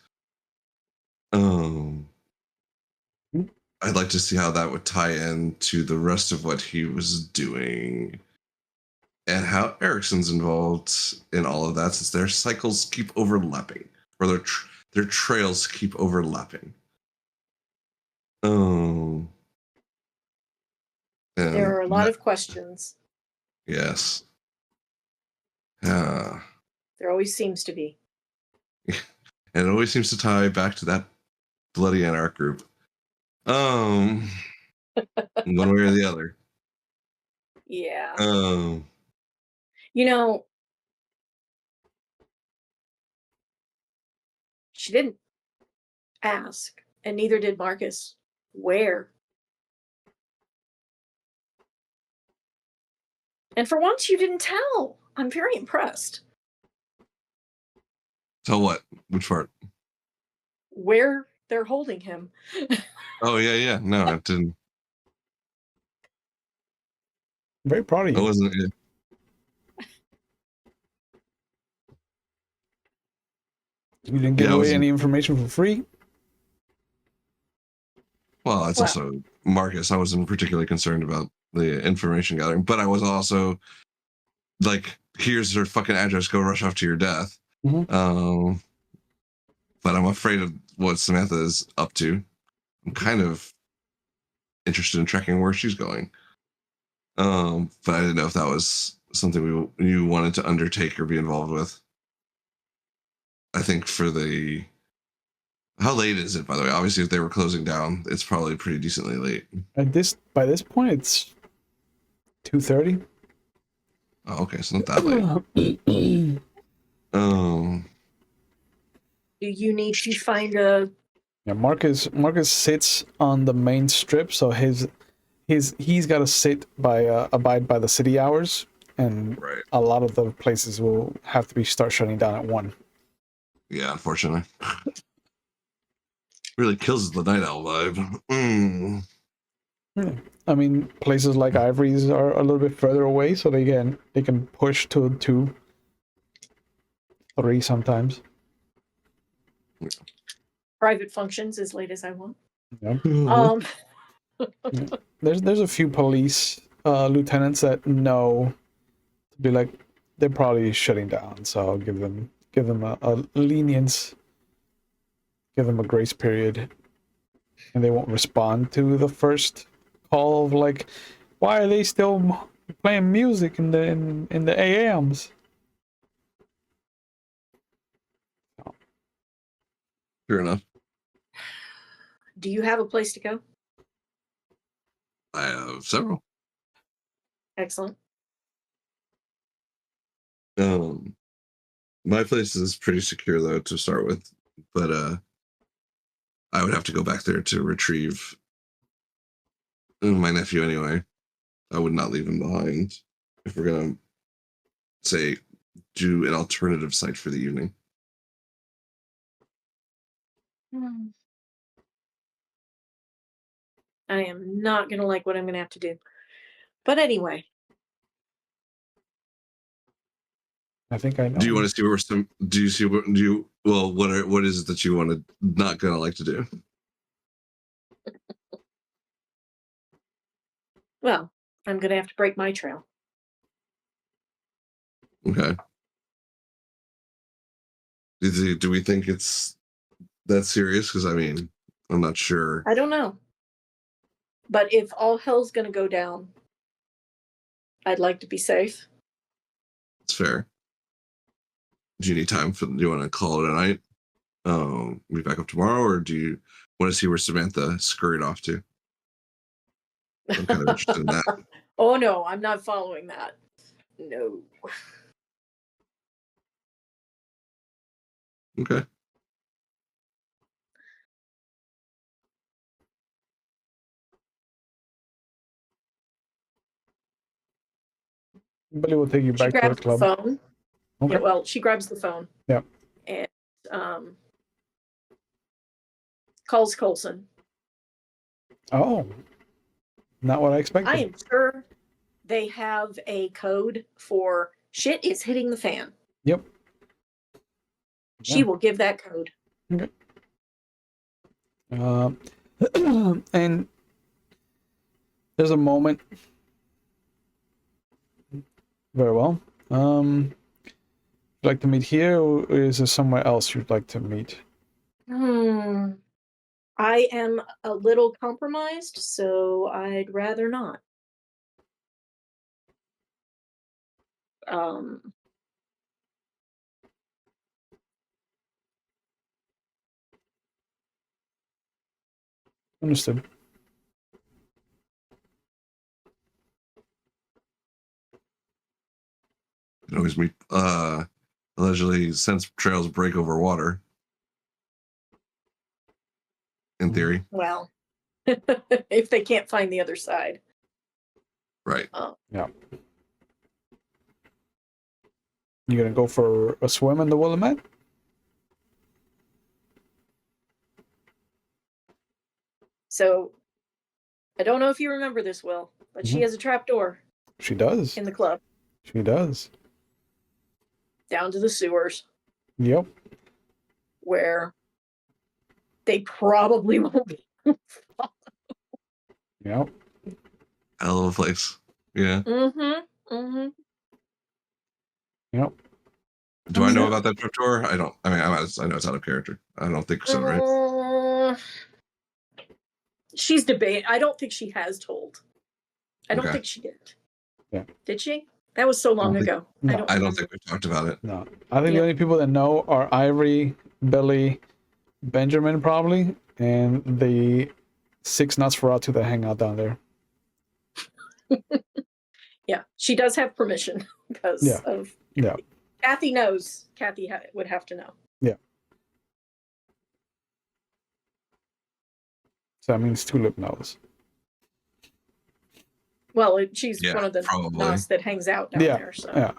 I'd like to see how that would tie in to the rest of what he was doing and how Erickson's involved in all of that, since their cycles keep overlapping, or their trails keep overlapping. There are a lot of questions. Yes. There always seems to be. And it always seems to tie back to that bloody anarch group. One way or the other. Yeah. Um, She didn't ask, and neither did Marcus. Where? And for once, you didn't tell. I'm very impressed. Tell what? Which part? Where they're holding him. Oh yeah. No, I didn't. Very proud of I you. wasn't. You didn't give away any information for free? Well, it's also Marcus. I wasn't particularly concerned about the information gathering, but I was also like, here's her fucking address, go rush off to your death. Mm-hmm. But I'm afraid of what Samantha is up to. I'm kind of interested in tracking where she's going. But I didn't know if that was something you wanted to undertake or be involved with. I think how late is it, by the way? Obviously, if they were closing down, it's probably pretty decently late. By this point, it's 2:30. Oh, okay, so not that late. Do you need to find a? Yeah, Marcus sits on the main strip, so he's got to abide by the city hours, and right. A lot of the places will have to start shutting down at 1. Yeah, unfortunately. Really kills the night owl vibe. Yeah. I mean, places like Ivory's are a little bit further away, so they can push to 2, 3 sometimes. Private functions as late as I want. Yeah. Yeah. There's a few police lieutenants that know to be like, they're probably shutting down, so I'll give them a lenience, give them a grace period, and they won't respond to the first call of like, why are they still playing music in the AMs? Fair enough. Do you have a place to go? I have several. Excellent. My place is pretty secure though to start with, but I would have to go back there to retrieve my nephew anyway. I would not leave him behind if we're gonna say do an alternative site for the evening. I am not gonna like what I'm gonna have to do. But anyway. I think I know. Do you want to see where some? Do you see what? Do you? Well, what is it that you want to not gonna like to do? Well, I'm gonna have to break my trail. Okay. Do we think it's that serious? Because I mean, I'm not sure. I don't know. But if all hell's gonna go down, I'd like to be safe. It's fair. Do you need time for? Do you want to call it a night? Be back up tomorrow, or do you want to see where Samantha scurried off to? I'm kind of interested in that. Oh no, I'm not following that. No. Okay. Billy will take you She back to the grabs the club. phone. Okay. Yeah, well, she grabs the phone. Yeah. And calls Colson. Oh, not what I expected. I am sure they have a code for shit is hitting the fan. Yep. She will give that code. Okay. And there's a moment. Very well. You'd like to meet here, or is there somewhere else you'd like to meet? I am a little compromised, so I'd rather not. Understood. You can always meet. Allegedly, sense trails break over water. In theory. Well, if they can't find the other side. Right. Yeah. You gonna go for a swim in the Willamette? So, I don't know if you remember this, Will, but she has a trap door She does. in the club She does. down to the sewers Yep. where they probably won't be. Yep. Hell of a place. Yeah. Yep. Do I know about that trip tour? I don't. I mean, I know it's out of character. I don't think so, right? She's debating. I don't think she has told. I don't Okay. think she did. Yeah. Did she? That was so long ago. No. I don't think we talked about it. No. I think the only people that know are Ivory, Billy, Benjamin, probably, and the 6 Nosferatu that hang out down there. Yeah, she does have permission because of. Yeah. Kathy knows. Kathy would have to know. Yeah. So that means Tulip knows. Well, she's Yeah, one of the probably. Nos that hangs out down there. So. Yeah.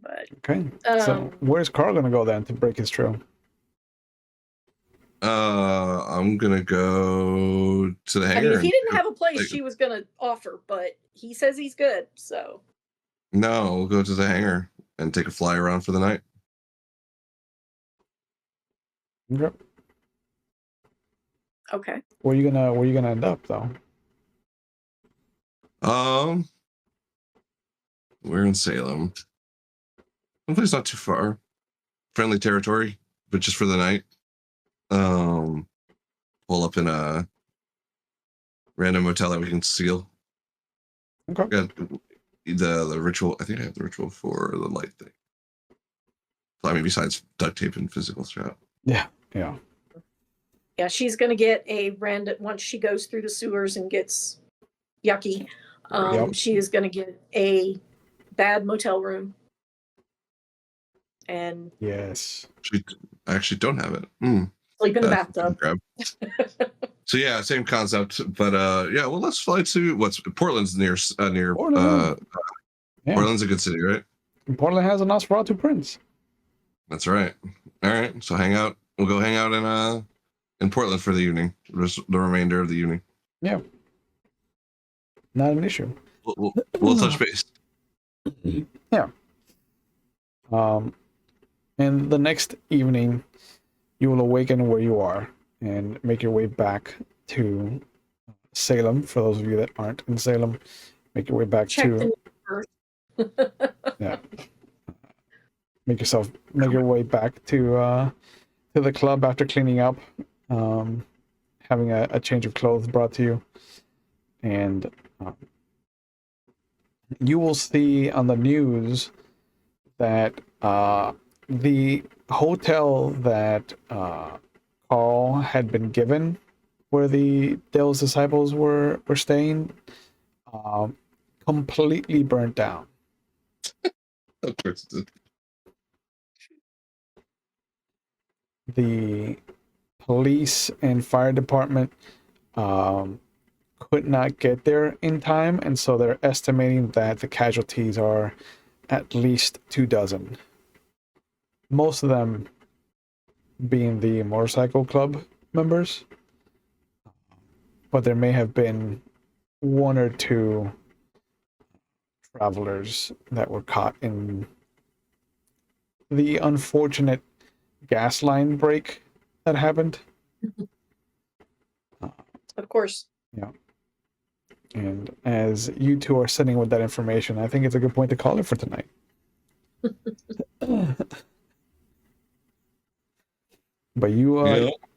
But, okay. So where's Karl gonna go then to break his trail? I'm gonna go to the hangar. I mean, if he didn't have a place, she was gonna offer, but he says he's good. So. No, we'll go to the hangar and take a fly around for the night. Yep. Okay. Where you gonna end up though? We're in Salem. Someplace not too far. Friendly territory, but just for the night. Pull up in a random motel that we can steal. Okay. Got the ritual. I think I have the ritual for the light thing. I mean, besides duct tape and physical strap. Yeah. Yeah. Yeah, she's gonna get a random once she goes through the sewers and gets yucky. She is gonna get a bad motel room and Yes. I actually don't have it. sleep in the That's bathtub. grab. So yeah, same concept, but yeah. Well, let's fly to Portland's near Portland. Yeah. Portland's a good city, right? Portland has a Nosferatu Prince. That's right. All right, so hang out. We'll go hang out in Portland for the evening, the remainder of the evening. Yeah. Not an issue. We'll touch base. Yeah. And the next evening, you will awaken where you are and make your way back to Salem. For those of you that aren't in Salem, make your way back Check to yeah. Make your way back to the club after cleaning up, having a change of clothes brought to you, and you will see on the news that the hotel that Karl had been given, where the Dale's disciples were staying, completely burnt down. Of course. The police and fire department could not get there in time, and so they're estimating that the casualties are at least 24. Most of them being the motorcycle club members, but there may have been one or two travelers that were caught in the unfortunate gas line break that happened. Of course. Yeah. And as you two are sitting with that information, I think it's a good point to call it for tonight. But you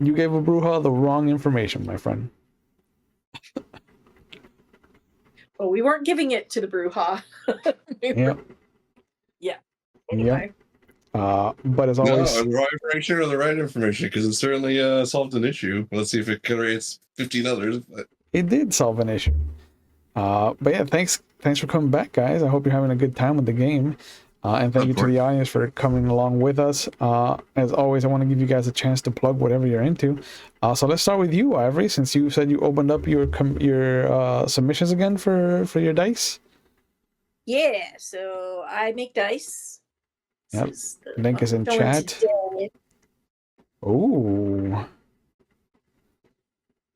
gave a Bruja the wrong information, my friend. Well, we weren't giving it to the Bruja. Yeah. Yeah. Anyway. But as always, the wrong information or the right information, because it certainly solved an issue. Let's see if it creates 15 others. But it did solve an issue. But yeah, thanks for coming back, guys. I hope you're having a good time with the game. And thank you to the audience for coming along with us. As always, I want to give you guys a chance to plug whatever you're into. So let's start with you, Ivory, since you said you opened up your submissions again for your dice. Yeah, so I make dice. Yep. Link is in chat. Oh.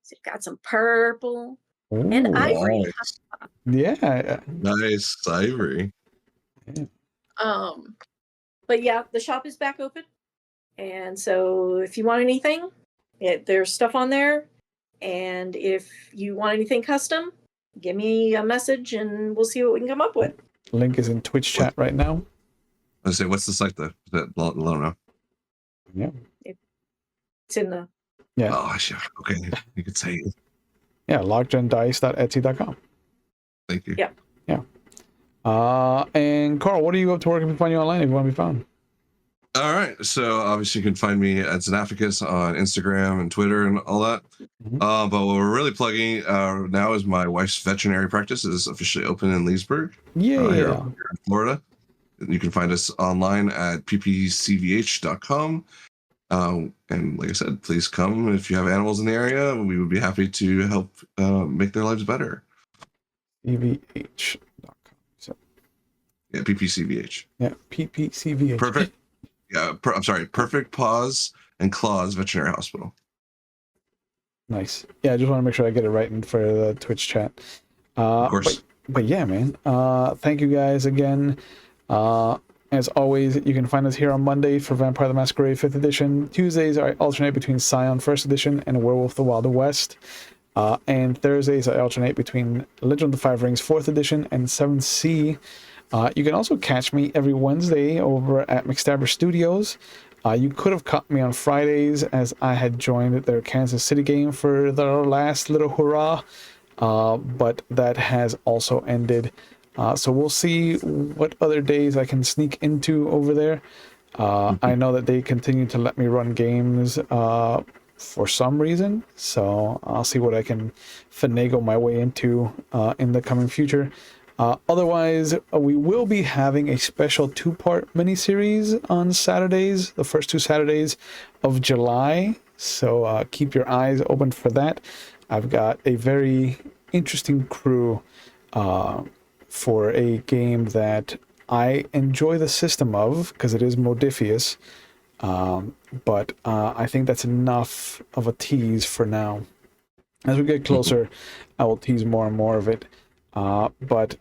So got some purple. Ooh, and ivory. Nice. Yeah. Nice ivory. Yeah. But yeah, the shop is back open. And so if you want anything, there's stuff on there. And if you want anything custom, give me a message and we'll see what we can come up with. Link is in Twitch chat right now. I say, what's the site though? That Lona. Yeah. It's in the. Yeah. Oh, okay. You could say it. Yeah, lockgendice.etsy.com. Thank you. Yeah. Yeah. And Karl, what are you up to? Where can we find you online if you want to be found? All right. So obviously you can find me at Xanaficus on Instagram and Twitter and all that. Mm-hmm. But what we're really plugging now is my wife's veterinary practice is officially open in Leesburg. Yeah. Here in Florida. You can find us online at ppcvh.com. And like I said, please come if you have animals in the area. We would be happy to help make their lives better. CVH.com. So. Yeah, PPCVH. Yeah, PPCVH. Perfect. Yeah, I'm sorry. Perfect Paws and Claws Veterinary Hospital. Nice. Yeah, I just want to make sure I get it right in for the Twitch chat. Of course. But yeah, man. Thank you guys again. As always, you can find us here on Monday for Vampire the Masquerade 5th edition. Tuesdays I alternate between Scion 1st edition and Werewolf the Wild West. And Thursdays I alternate between Legend of the Five Rings 4th edition and 7th C. You can also catch me every Wednesday over at McStabber Studios. You could have caught me on Fridays as I had joined their Kansas City game for the last little hurrah. But that has also ended. So we'll see what other days I can sneak into over there. I know that they continue to let me run games for some reason. So I'll see what I can finagle my way into in the coming future. Otherwise, we will be having a special 2-part miniseries on Saturdays, the first 2 Saturdays of July. So keep your eyes open for that. I've got a very interesting crew for a game that I enjoy the system of because it is modifius. But I think that's enough of a tease for now. As we get closer, I will tease more and more of it. But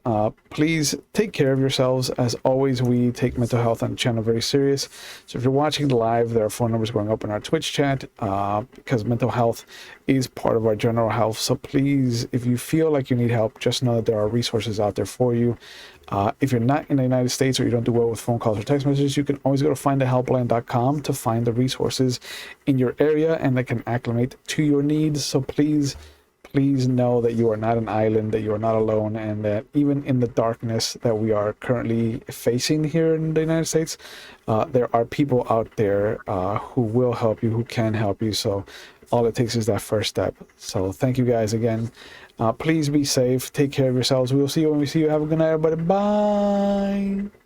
please take care of yourselves. As always, we take mental health on the channel very serious. So if you're watching live, there are phone numbers going up in our Twitch chat because mental health is part of our general health. So please, if you feel like you need help, just know that there are resources out there for you. If you're not in the United States or you don't do well with phone calls or text messages, you can always go to findahelpline.com to find the resources in your area and that can acclimate to your needs. So please know that you are not an island, that you are not alone, and that even in the darkness that we are currently facing here in the United States, there are people out there who will help you, who can help you. So all it takes is that first step. So thank you guys again. Please be safe. Take care of yourselves. We will see you when we see you. Have a good night, everybody. Bye.